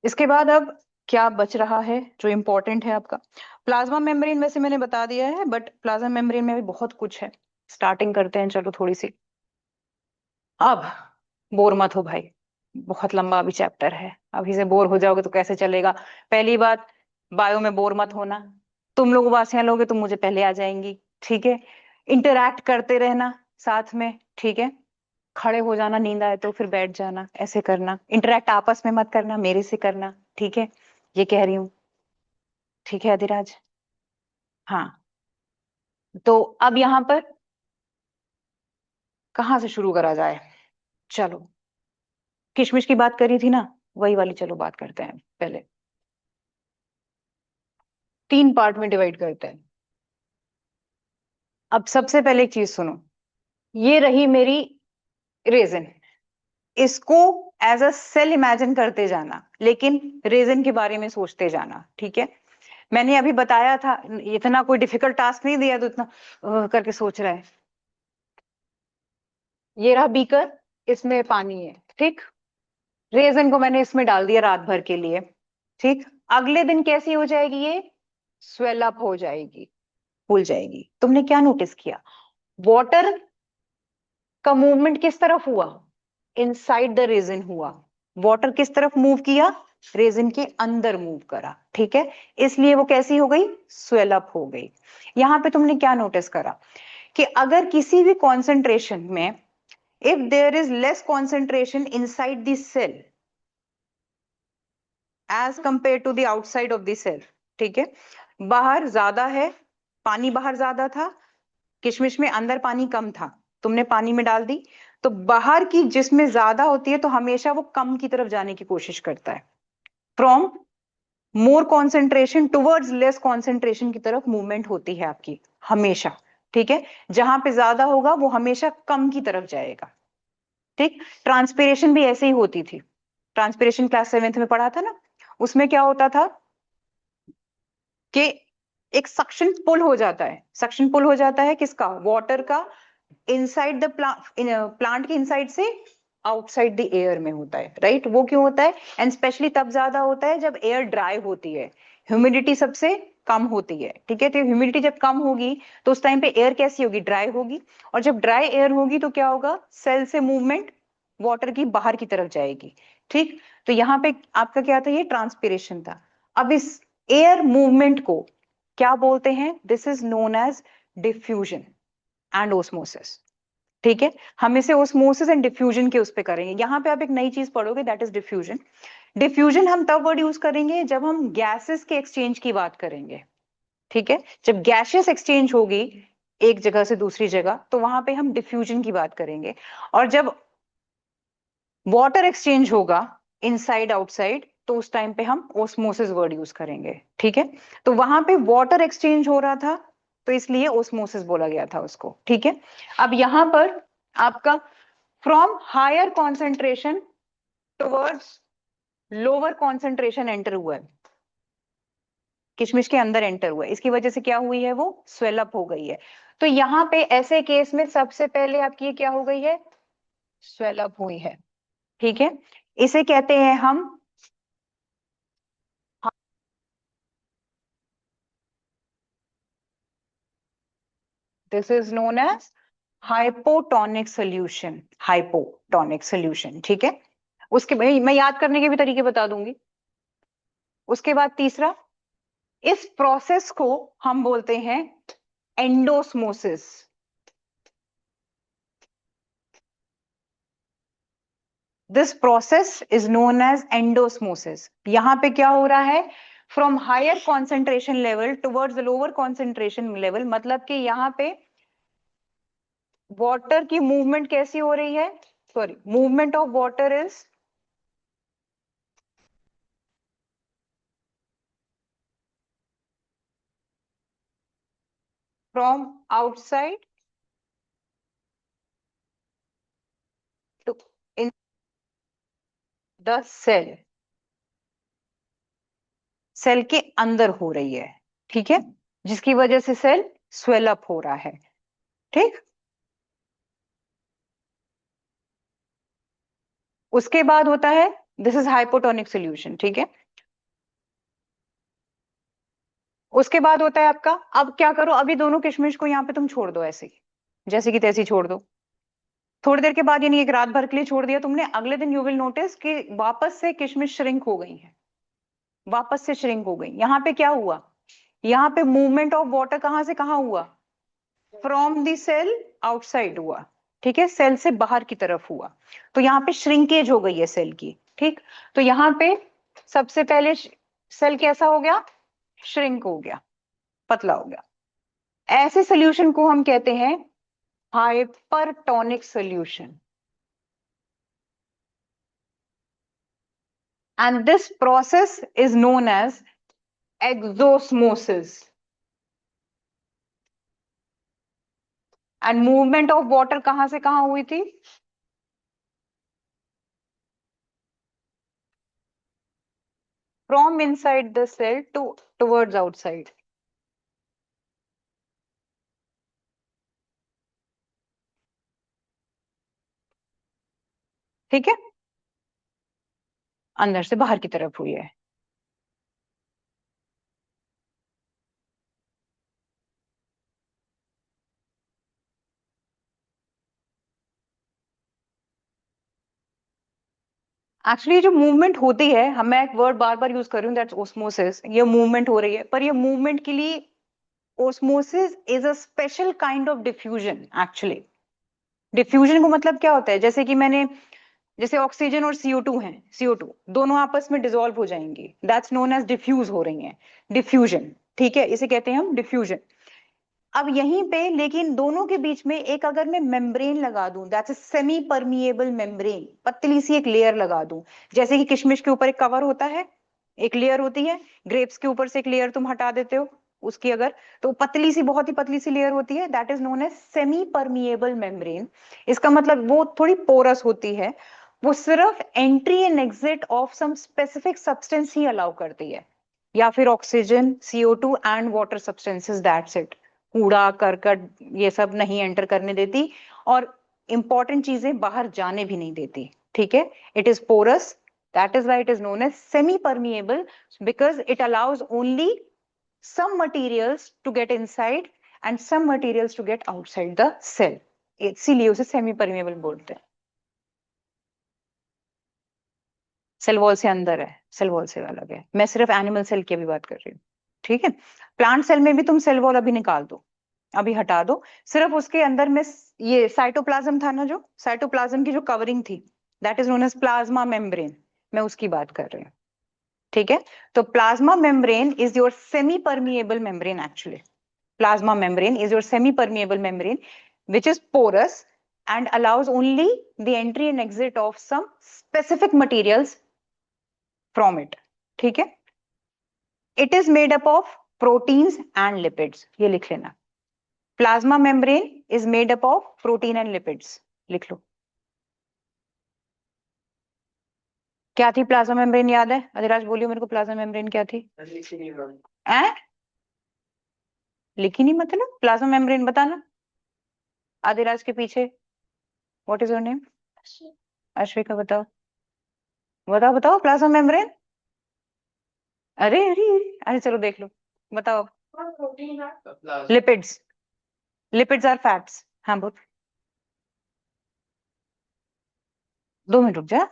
इसके बाद अब क्या बच रहा है जो इंपॉर्टेंट है आपका? प्लाज्मा मेम्ब्रेन वैसे मैंने बता दिया है, बट प्लाज्मा मेम्ब्रेन में भी बहुत कुछ है। स्टार्टिंग करते हैं चलो थोड़ी सी। अब बोर मत हो भाई, बहुत लंबा अभी चैप्टर है, अभी से बोर हो जाओगे तो कैसे चलेगा। पहली बात, बायो में बोर मत होना। तुम लोग उबासियां लोगे तो मुझे पहले आ जाएंगी, ठीक है। इंटरैक्ट करते रहना साथ में, ठीक है। खड़े हो जाना, नींद आए तो फिर बैठ जाना, ऐसे करना। इंटरैक्ट आपस में मत करना, मेरे से करना, ठीक है। ये कह रही हूँ, ठीक है अधिराज? हाँ। तो अब यहाँ पर कहाँ से शुरू करा जाए? चलो, किशमिश की बात करी थी ना, वही वाली चलो बात करते हैं पहले। 3 पार्ट में डिवाइड करते हैं। अब सबसे पहले एक चीज सुनो, ये रही मेरी रेजिन। इसको एज अ सेल इमेजिन करते जाना, लेकिन रेजिन के बारे में सोचते जाना, ठीक है। मैंने अभी बताया था, इतना कोई डिफिकल्ट टास्क नहीं दिया तो इतना करके सोच रहा है। ये रहा बीकर, इसमें पानी है, ठीक। रेजिन को मैंने इसमें डाल दिया रात भर के लिए, ठीक। अगले दिन कैसी हो जाएगी ये? स्वेल अप हो जाएगी, फूल जाएगी। तुमने क्या नोटिस किया? वाटर का मूवमेंट किस तरफ हुआ? इनसाइड द रेजिन हुआ। वाटर किस तरफ मूव किया? रेजिन के अंदर मूव करा, ठीक है। इसलिए वो कैसी हो गई? स्वेल अप हो गई। यहां पे तुमने क्या नोटिस करा कि अगर किसी भी कॉन्सेंट्रेशन में, if there is less concentration inside the cell as compare to the outside of the cell, ठीक है। बाहर ज्यादा है, पानी बाहर ज्यादा था, किशमिश में अंदर पानी कम था, तुमने पानी में डाल दी, तो बाहर की जिसमें ज्यादा होती है तो हमेशा वो कम की तरफ जाने की कोशिश करता है। From more concentration towards less concentration की तरफ मूवमेंट होती है आपकी हमेशा, ठीक है। जहां पे ज्यादा होगा वो हमेशा कम की तरफ जाएगा, ठीक। ट्रांसपिरेशन भी ऐसे ही होती थी। ट्रांसपिरेशन क्लास 7th में पढ़ा था ना, उसमें क्या होता था कि एक सक्शन पुल हो जाता है। सक्शन पुल हो जाता है किसका? वाटर का। इनसाइड द प्लांट के इनसाइड से आउटसाइड द एयर में होता है, राइट। वो क्यों होता है? एंड स्पेशली तब ज्यादा होता है जब एयर ड्राई होती है, ह्यूमिडिटी सबसे कम होती है, ठीक है। तो ह्यूमिडिटी जब कम होगी तो उस टाइम पे एयर कैसी होगी? ड्राई होगी। और जब ड्राई एयर होगी तो क्या होगा? सेल से मूवमेंट वाटर की बाहर की तरफ जाएगी, ठीक। तो यहाँ पे आपका क्या था? ये ट्रांसपिरेशन था। अब इस एयर मूवमेंट को क्या बोलते हैं? This is known as diffusion and osmosis, ठीक है। हम इसे ओस्मोसिस एंड डिफ्यूजन के उस पे करेंगे। यहाँ पे आप एक नई चीज पढ़ोगे, दैट इज डिफ्यूजन। डिफ्यूजन हम तब वर्ड यूज करेंगे जब हम गैसेस के एक्सचेंज की बात करेंगे, ठीक है। जब गैसेस एक्सचेंज होगी एक जगह से दूसरी जगह तो वहां पे हम डिफ्यूजन की बात करेंगे। और जब वाटर एक्सचेंज होगा इनसाइड आउटसाइड तो उस टाइम पे हम ओस्मोसिस वर्ड यूज करेंगे, ठीक है। तो वहां पे वाटर एक्सचेंज हो रहा था तो इसलिए ओस्मोसिस बोला गया था उसको, ठीक है। अब यहां पर आपका from higher concentration towards lower concentration enter हुआ है, किशमिश के अंदर एंटर हुआ है। इसकी वजह से क्या हुई है? वो स्वेल अप हो गई है। तो यहाँ पे ऐसे केस में सबसे पहले आपकी क्या हो गई है? स्वेल अप हुई है, ठीक है। इसे कहते हैं हम this is known as hypotonic solution, hypotonic solution, ठीक है। उसके मैं याद करने के भी तरीके बता दूंगी। उसके बाद तीसरा, इस प्रोसेस को हम बोलते हैं endosmosis. This process is known as endosmosis. यहां पे क्या हो रहा है, from higher concentration level towards lower concentration level, मतलब कि यहां पे वाटर की मूवमेंट कैसी हो रही है, sorry, movement of water is from outside to in the cell, cell के अंदर हो रही है, ठीक है, जिसकी वजह से सेल स्वेल अप हो रहा है, ठीक। उसके बाद होता है, दिस इज हाइपोटोनिक सोल्यूशन, ठीक है। उसके बाद होता है आपका, अब क्या करो, अभी दोनों किशमिश को यहाँ पे तुम छोड़ दो ऐसे ही, जैसे कि तैसे ही छोड़ दो। थोड़ी देर के बाद, यानी एक रात भर के लिए छोड़ दिया तुमने, अगले दिन यू विल नोटिस कि वापस से किशमिश श्रिंक हो गई है, वापस से श्रिंक हो गई। यहाँ पे क्या हुआ, यहाँ पे मूवमेंट ऑफ वाटर कहाँ से कहाँ हुआ, फ्रॉम द सेल आउटसाइड हुआ, ठीक है, सेल से बाहर की तरफ हुआ। तो यहाँ पे श्रिंकेज हो गई है सेल की, ठीक। तो यहाँ पे सबसे पहले सेल कैसा हो गया, श्रिंक हो गया, पतला हो गया। ऐसे सोल्यूशन को हम कहते हैं hypertonic solution, and this process is known as exosmosis. And movement of water कहां से कहां हुई थी, from inside the cell to towards outside. ठीक है, अंदर से बाहर की तरफ हुई है। एक्चुअली जो मूवमेंट होती है, हम मैं एक वर्ड बार बार यूज कर रही हूँ, दैट्स ओस्मोसिस। ये मूवमेंट हो रही है, पर ये मूवमेंट के लिए osmosis is a special kind of diffusion. Actually diffusion को मतलब क्या होता है, जैसे कि मैंने, जैसे ऑक्सीजन और CO2 है, CO2 दोनों आपस में डिसॉल्व हो जाएंगी, दैट्स नोन एज डिफ्यूज हो रही हैं, डिफ्यूजन, ठीक है, इसे कहते हैं हम डिफ्यूजन। अब यहीं पे लेकिन दोनों के बीच में एक अगर मैं मेम्ब्रेन लगा दूं, दैट्स सेमी परमिएबल मेम्ब्रेन, पतली सी एक लेयर लगा दूं, जैसे कि किशमिश के ऊपर एक कवर होता है, एक लेयर होती है, ग्रेप्स के ऊपर से एक लेयर तुम हटा देते हो उसकी, अगर तो पतली सी, बहुत ही पतली सी लेयर होती है, that is known as semi permeable membrane. इसका मतलब वो थोड़ी पोरस होती है, वो सिर्फ entry and exit of some specific substance ही अलाउ करती है, या फिर oxygen, CO2 and water substances, that's it. कूड़ा करकट ये सब नहीं एंटर करने देती, और इंपॉर्टेंट चीजें बाहर जाने भी नहीं देती, ठीक है। It is porous, that is why it is known as semi permeable, because it allows only some materials to get inside and some materials to get outside the cell, इसीलिए उसे सेमी परमिएबल बोलते हैं। Cell wall से अंदर है, cell wall से अलग है, मैं सिर्फ एनिमल सेल की भी बात कर रही हूँ, ठीक है। प्लांट सेल में भी तुम सेल वॉल अभी निकाल दो, अभी हटा दो, सिर्फ उसके अंदर में ये साइटोप्लाज्म था ना, जो साइटोप्लाज्म की जो कवरिंग थी, that is known as plasma membrane, मैं उसकी बात कर रही हूँ, ठीक है। तो plasma membrane is your semi permeable membrane, actually plasma membrane is your semi permeable membrane which is porous and allows only the entry and exit of some specific materials from it, ठीक है। it is made up of proteins and lipids, ये लिख लेना, plasma membrane is made up of protein and lipids, लिख लो। क्या थी plasma membrane, याद है? अधिराज बोलियो मेरे को, प्लाज्मा मेम्ब्रेन क्या थी? हैं? लिखी नहीं, मतलब प्लाज्मा मेम्ब्रेन बताना। अधिराज के पीछे what is your name? Ashwika, बताओ। बताओ बताओ, प्लाज्मा मेम्ब्रेन। अरे अरे अरे, चलो देख लो, बताओ। प्रोटीन है। Lipids, lipids are fats. हाँ बोल। 2 मिनट रुक जा।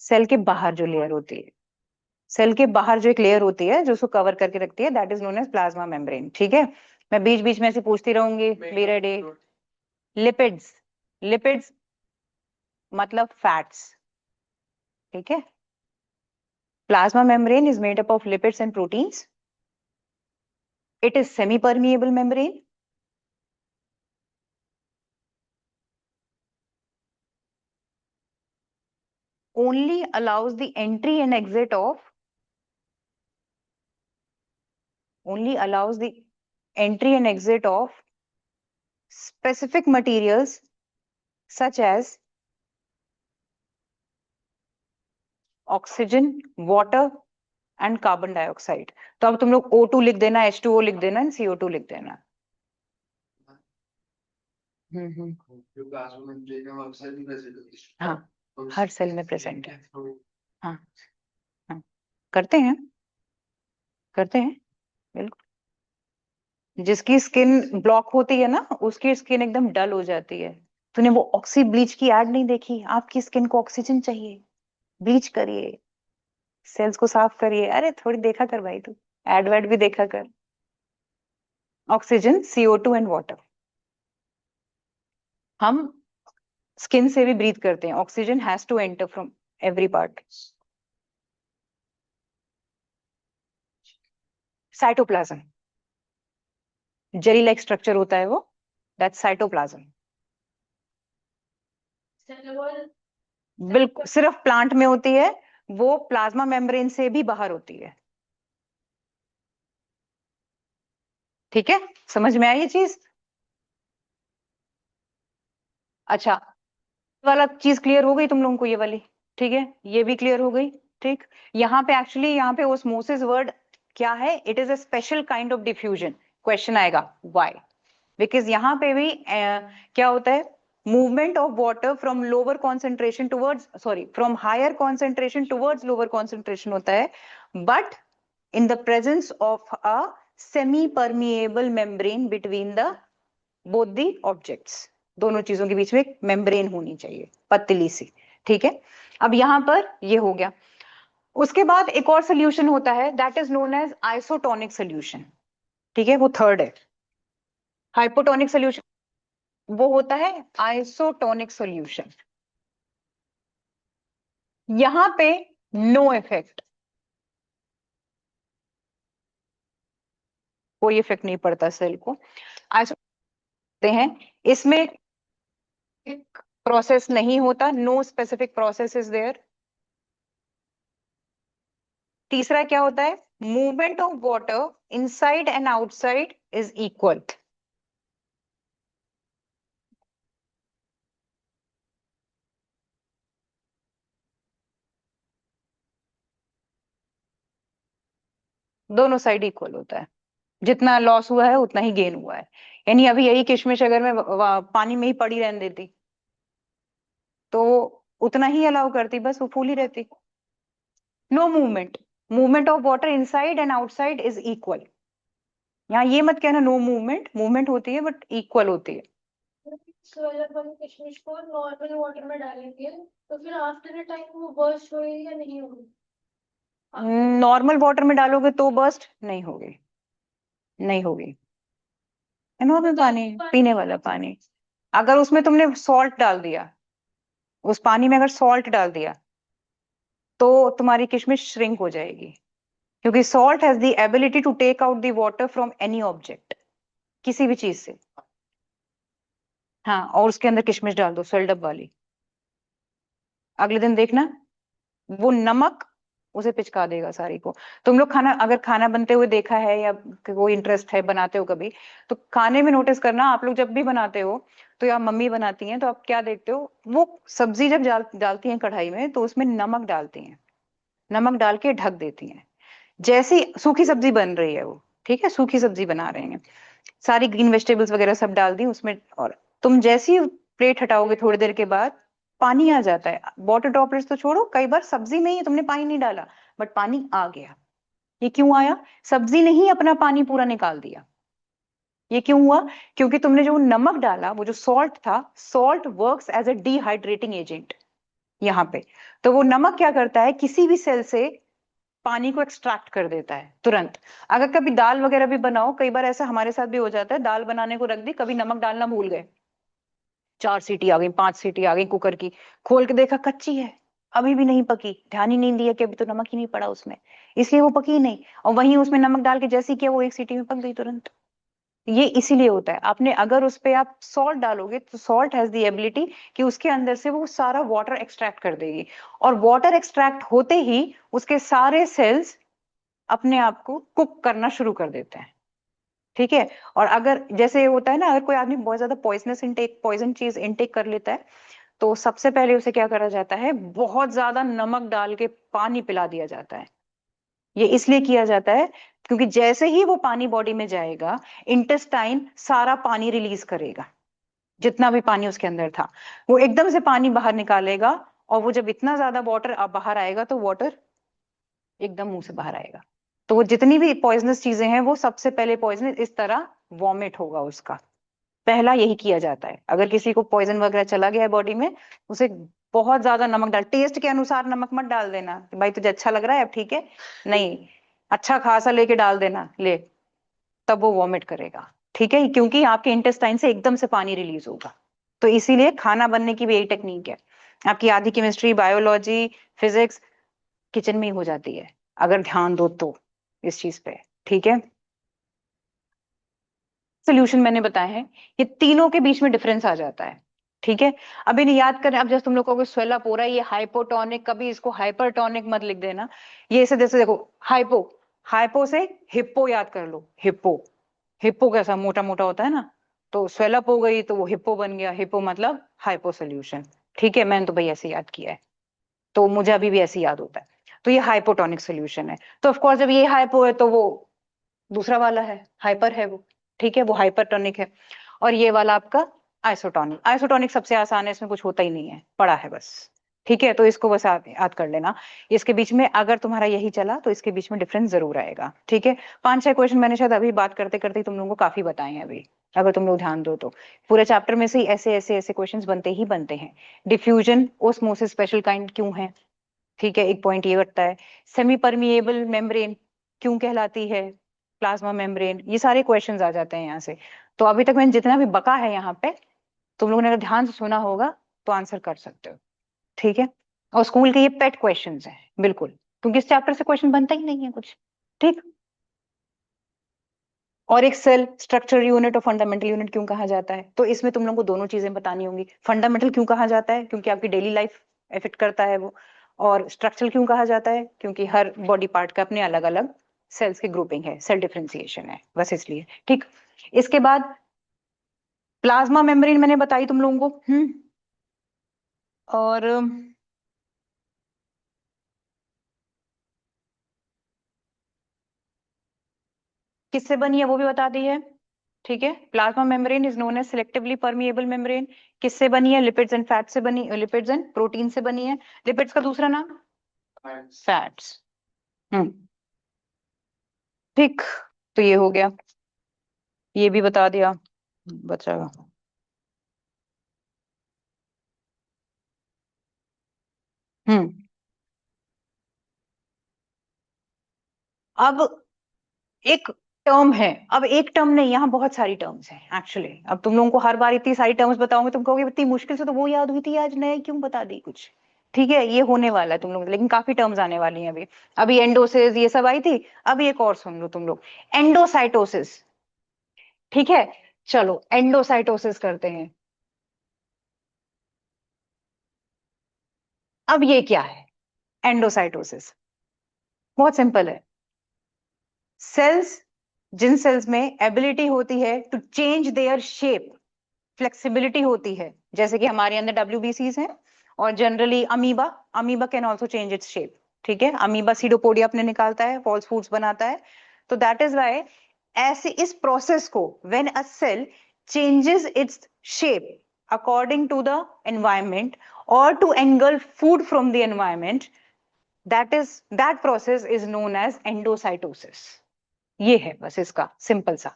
सेल के बाहर जो लेयर होती है, सेल के बाहर जो एक लेयर होती है जो उसको कवर करके रखती है, that is known as plasma membrane. ठीक है, मैं बीच बीच में ऐसे पूछती रहूंगी, बी रेडी। लिपिड्स, लिपिड्स मतलब फैट्स। ठीक है, plasma membrane is made up of lipids and proteins. It is semi-permeable membrane. Only allows the entry and exit of, only allows the entry and exit of specific materials such as oxygen, water and carbon dioxide. तो अब तुम लोग O2 लिख देना, H2O लिख देना, CO2 लिख देना. हाँ, हर सेल में प्रेजेंट है. हाँ हाँ, करते हैं, करते हैं, बिल्कुल. जिसकी स्किन ब्लॉक होती है ना, उसकी स्किन एकदम डल हो जाती है. तूने वो ऑक्सी ब्लीच की एड नहीं देखी? आपकी स्किन को ऑक्सीजन चाहिए, ब्लीच करिए, सेल्स को साफ करिए. अरे थोड़ी देखा कर भाई, तू एड वेड भी देखा कर. Oxygen, CO2 and water. हम स्किन से भी ब्रीथ करते हैं. Oxygen has to enter from every part. Cytoplasm, jelly like structure होता है वो, दैट्स साइटोप्लाज्म. बिल्कुल, सिर्फ प्लांट में होती है वो, प्लाज्मा मेम्ब्रेन से भी बाहर होती है. ठीक है, समझ में आई ये चीज? अच्छा, वाला चीज क्लियर हो गई तुम लोगों को, ये वाली? ठीक है, ये भी क्लियर हो गई. ठीक, यहाँ पे एक्चुअली, यहाँ पे ओस्मोसिस वर्ड क्या है? It is a special kind of diffusion. Question आएगा व्हाई, बिकॉज यहाँ पे भी क्या होता है? Movement of water from lower concentration towards, sorry, from higher concentration towards lower concentration होता है, but in the presence of a semi-permeable membrane between the both the objects. दोनों चीजों के बीच में एक मेम्ब्रेन होनी चाहिए, पतली सी. ठीक है, अब यहां पर ये हो गया. उसके बाद एक और सोल्यूशन होता है, that is known as isotonic solution. ठीक है, वो थर्ड है. हाइपोटोनिक सोल्यूशन वो होता है आइसोटोनिक सोल्यूशन. यहां पे नो इफेक्ट, कोई इफेक्ट नहीं पड़ता सेल को. आइसो हैं, इसमें एक प्रोसेस नहीं होता, no specific process is there. तीसरा क्या होता है? Movement of water inside and outside is equal. दोनों साइड इक्वल होता है, जितना लॉस हुआ है उतना ही गेन हुआ है. यानी अभी यही किशमिश अगर मैं पानी में ही पड़ी रहने देती तो उतना ही अलाउ करती, बस वो फूली रहती. No movement, movement of water inside and outside is equal. यहाँ ये मत कहना नो मूवमेंट, मूवमेंट होती है बट इक्वल होती है. अगर हम किशमिश को नॉर्मल वाटर में डालेंगे तो फिर आफ्टर अ टाइम वो बर्स्ट होगी या नहीं होगी? नॉर्मल वाटर में डालोगे तो बर्स्ट नहीं होगी, नहीं होगी. नॉर्मल पानी, पीने वाला पानी. अगर उसमें तुमने सॉल्ट डाल दिया, उस पानी में अगर सॉल्ट डाल दिया तो तुम्हारी किशमिश श्रिंक हो जाएगी, क्योंकि salt has the ability to take out the water from any object, किसी भी चीज से. हाँ, और उसके अंदर किशमिश डाल दो सेल्डअप वाली, अगले दिन देखना वो नमक उसे पिचका देगा सारी को. तुम लोग खाना, अगर खाना बनते हुए देखा है या कोई इंटरेस्ट है, बनाते हो कभी, तो खाने में नोटिस करना, आप लोग जब भी बनाते हो तो या मम्मी बनाती हैं तो आप क्या देखते हो, वो सब्जी जब डालती हैं कढ़ाई में तो उसमें नमक डालती हैं, नमक डाल के ढक देती हैं. जैसी सूखी सब्जी बन रही है वो, ठीक है, सूखी सब्जी बना रहे हैं, सारी ग्रीन वेजिटेबल्स वगैरह सब डाल दी उसमें, और तुम जैसी प्लेट हटाओगे थोड़ी देर के बाद पानी आ जाता है। वाटर ड्रॉपलेट्स तो छोड़ो, कई बार सब्जी में ही तुमने पानी नहीं डाला बट पानी आ गया। ये क्यों आया? सब्जी ने ही अपना पानी पूरा निकाल दिया। ये क्यों हुआ? क्योंकि तुमने जो नमक डाला, वो जो सॉल्ट था, salt works as a dehydrating agent यहाँ पे। तो वो नमक क्या करता है, किसी भी सेल से पानी को एक्सट्रैक्ट कर देता है तुरंत। अगर कभी दाल वगैरह भी बनाओ, कई बार ऐसा हमारे साथ भी हो जाता है, दाल बनाने को रख दी, कभी नमक डालना भूल गए, 4 सीटी आ गई, 5 सीटी आ गई कुकर की, खोल के देखा कच्ची है, अभी भी नहीं पकी, ध्यान ही नहीं दिया कि अभी तो नमक ही नहीं पड़ा उसमें, इसलिए वो पकी ही नहीं। और वहीं उसमें नमक डाल के जैसे किया, वो 1 सीटी में पक गई तुरंत। ये इसीलिए होता है। आपने अगर उस पे आप सॉल्ट डालोगे तो सॉल्ट हैज द एबिलिटी कि उसके अंदर से वो सारा वाटर एक्सट्रैक्ट कर देगी, और वाटर एक्सट्रैक्ट होते ही उसके सारे सेल्स अपने आप को कुक करना शुरू कर देते हैं। ठीक है। और अगर जैसे होता है ना, अगर कोई आदमी बहुत ज्यादा पॉइजनस इनटेक, पॉइजन चीज इनटेक कर लेता है, तो सबसे पहले उसे क्या करा जाता है, बहुत ज्यादा नमक डाल के पानी पिला दिया जाता है। ये इसलिए किया जाता है क्योंकि जैसे ही वो पानी बॉडी में जाएगा, इंटेस्टाइन सारा पानी रिलीज करेगा, जितना भी पानी उसके अंदर था वो एकदम से पानी बाहर निकालेगा। और वो जब इतना ज्यादा वाटर बाहर आएगा, तो वाटर एकदम मुंह से बाहर आएगा। तो वो जितनी भी पॉइजनस चीजें हैं, वो सबसे पहले पॉइजनस इस तरह वॉमिट होगा उसका। पहला यही किया जाता है। अगर किसी को पॉइजन वगैरह चला गया है बॉडी में, उसे बहुत ज्यादा नमक डाल, टेस्ट के अनुसार नमक मत डाल देना कि भाई तुझे अच्छा लग रहा है अब ठीक है, नहीं, अच्छा खासा लेके डाल देना, ले, तब वो वॉमिट करेगा। ठीक है, क्योंकि आपके इंटेस्टाइन से एकदम से पानी रिलीज होगा। तो इसीलिए खाना बनने की भी यही टेक्निक है। आपकी आधी केमिस्ट्री, बायोलॉजी, फिजिक्स किचन में ही हो जाती है, अगर ध्यान दो तो इस चीज पे। ठीक है, सोल्यूशन मैंने बताए हैं, ये तीनों के बीच में डिफरेंस आ जाता है। ठीक है, अब इन्हें याद करें। अब जैसे तुम लोग को स्वेल अप हो रहा है, ये हाइपोटोनिक, कभी इसको हाइपरटोनिक मत लिख देना। ये ऐसे जैसे देखो, हाइपो, हाइपो से हिप्पो याद कर लो, हिप्पो, हिप्पो कैसा मोटा मोटा होता है ना, तो स्वेल अप हो गई तो वो हिप्पो बन गया, हिप्पो मतलब हाइपो सोल्यूशन। ठीक है, मैंने तो भाई ऐसे याद किया है, तो मुझे अभी भी ऐसे याद होता है। तो ये हाइपोटोनिक सोल्यूशन है। तो ऑफकोर्स जब ये हाइपो है, तो वो दूसरा वाला है, हाइपर है वो। ठीक है, वो हाइपरटोनिक है। और ये वाला आपका आइसोटोनिक। आइसोटोनिक सबसे आसान है, इसमें कुछ होता ही नहीं है, पड़ा है बस। ठीक है, तो इसको बस याद कर लेना। इसके बीच में अगर तुम्हारा यही चला, तो इसके बीच में डिफरेंस जरूर आएगा। ठीक है, 5-6 क्वेश्चन मैंने शायद अभी बात करते करते तुम लोगों को काफी बताए हैं अभी, अगर तुम लोग ध्यान दो तो। पूरे चैप्टर में से ही ऐसे ऐसे ऐसे क्वेश्चंस बनते ही बनते हैं। डिफ्यूजन ओस्मोसिस स्पेशल काइंड क्यों है? ठीक है, एक पॉइंट ये बनता है। सेमी परमिएबल मेम्ब्रेन क्यों कहलाती है? प्लाज्मा मेम्ब्रेन, ये सारे क्वेश्चंस आ जाते हैं यहाँ से। तो अभी तक मैंने जितना भी बका है यहाँ पे, तुम लोगों ने अगर ध्यान से सुना होगा तो आंसर कर सकते हो। ठीक है, और स्कूल के ये पेट क्वेश्चंस हैं बिल्कुल, क्योंकि इस चैप्टर से क्वेश्चन बनता ही नहीं है कुछ। ठीक, और एक सेल स्ट्रक्चरल यूनिट और फंडामेंटल यूनिट क्यों कहा जाता है, तो इसमें तुम लोगों को दोनों चीजें बतानी होंगी। फंडामेंटल क्यों कहा जाता है? क्योंकि आपकी डेली लाइफ इफेक्ट करता है वो। और स्ट्रक्चरल क्यों कहा जाता है? क्योंकि हर बॉडी पार्ट का अपने अलग अलग सेल्स की ग्रुपिंग है, सेल डिफरेंशिएशन है, बस इसलिए। ठीक, इसके बाद प्लाज्मा मेम्ब्रेन मैंने बताई तुम लोगों को। और किससे बनी है वो भी बता दी है। ठीक है, plasma membrane is known as selectively permeable membrane. किससे बनी है? लिपिड्स एंड फैट से बनी, लिपिड्स एंड प्रोटीन से बनी है। लिपिड्स का दूसरा नाम फैट्स। ठीक, तो ये हो गया, ये भी बता दिया, बचा। हम्म, अब एक टर्म है, अब एक टर्म नहीं, यहाँ बहुत सारी टर्म्स हैं एक्चुअली। अब तुम लोगों को हर बार इतनी सारी टर्म्स बताओगे, तुम कहोगे इतनी मुश्किल से तो वो याद हुई थी, आज नए क्यों बता दी कुछ। ठीक है, ये होने वाला है तुम लोग, लेकिन काफी टर्म्स आने वाली हैं अभी। अभी एंडोसिस ये सब आई थी, अभी एक और सुन लो तुम लोग, एंडोसाइटोसिस। ठीक है, चलो एंडोसाइटोसिस करते हैं। अब ये क्या है एंडोसाइटोसिस? बहुत सिंपल है। सेल्स, जिन सेल्स में एबिलिटी होती है to change their shape, flexibility होती है, जैसे कि हमारे अंदर WBCs हैं, और generally amoeba, amoeba can also change its shape. ठीक है, अमीबा सीडोपोडिया अपने निकालता है, फॉल्स फूड्स बनाता है। तो दैट इज व्हाई ऐसे इस प्रोसेस को, when a cell changes its shape, according to the environment or to engulf food from the environment, that process is known as endocytosis. ये है बस इसका सिंपल सा,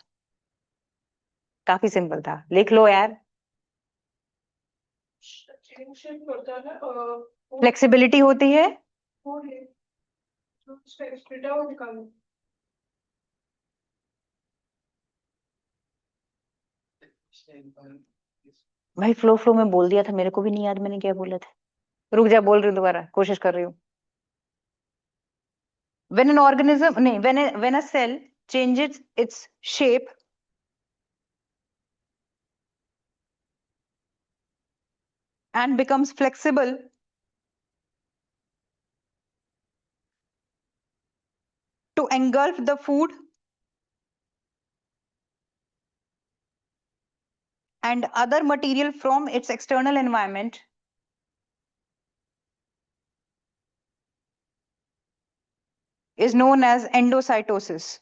काफी सिंपल था, लिख लो यार। फ्लेक्सिबिलिटी होती है, भाई फ्लो फ्लो में बोल दिया था, मेरे को भी नहीं याद मैंने क्या बोला था। रुक जा, बोल रही हूँ दोबारा, कोशिश कर रही हूँ। when an organism नहीं when a cell changes its shape and becomes flexible to engulf the food and other material from its external environment, is known as endocytosis.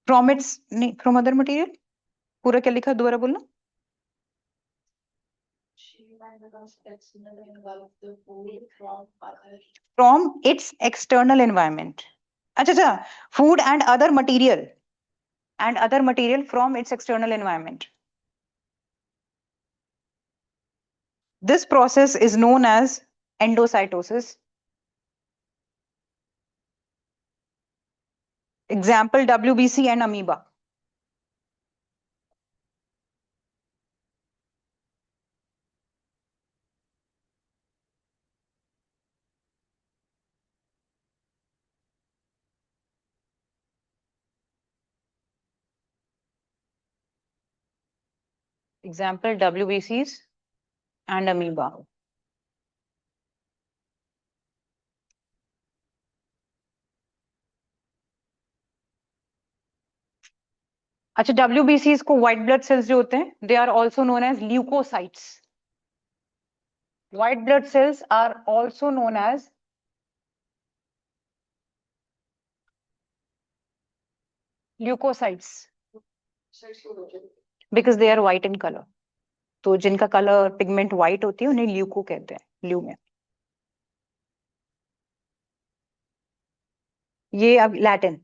From its नहीं, from other material, पूरा क्या लिखा दोबारा बोलना। From its external environment. अच्छा, food and other material from its external environment. This process is known as endocytosis. Example WBC and amoeba. Example WBCs and amoeba. अच्छा, WBCs को white blood cells जो होते हैं, they are also known as leukocytes. White blood cells are also known as leukocytes because they are white in color. तो जिनका colour pigment white होती है उन्हें ल्यूको कहते हैं, ल्यू में। ये अब लैटिन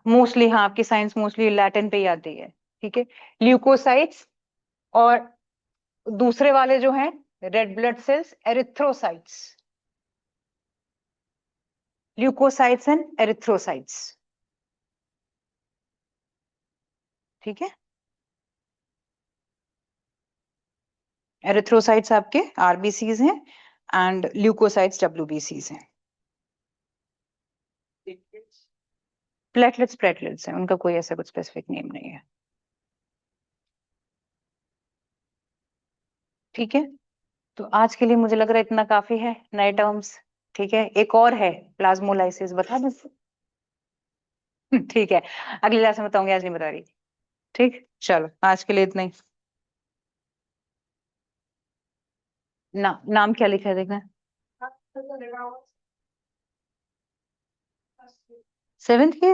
मोस्टली, हाँ आपकी साइंस मोस्टली लैटिन पे ही आती है, ठीक है। ल्यूकोसाइट्स और दूसरे वाले जो हैं red blood cells, erythrocytes. Leucocytes and erythrocytes, ठीक है। एरिथ्रोसाइट्स आपके आरबीसीज हैं एंड ल्यूकोसाइट्स डब्ल्यूबीसीज हैं। प्लेटलेट्स हैं, उनका कोई ऐसा कुछ स्पेसिफिक नेम नहीं है, ठीक है। तो आज के लिए मुझे लग रहा है इतना काफी है, नए टर्म्स, ठीक है। एक और है प्लाज्मोलाइसिस, बता दो। ठीक है, अगली क्लास में बताऊंगी, आज नहीं बता रही, ठीक। चलो आज के लिए इतना ही। नाम क्या लिखा है देखना। 7th के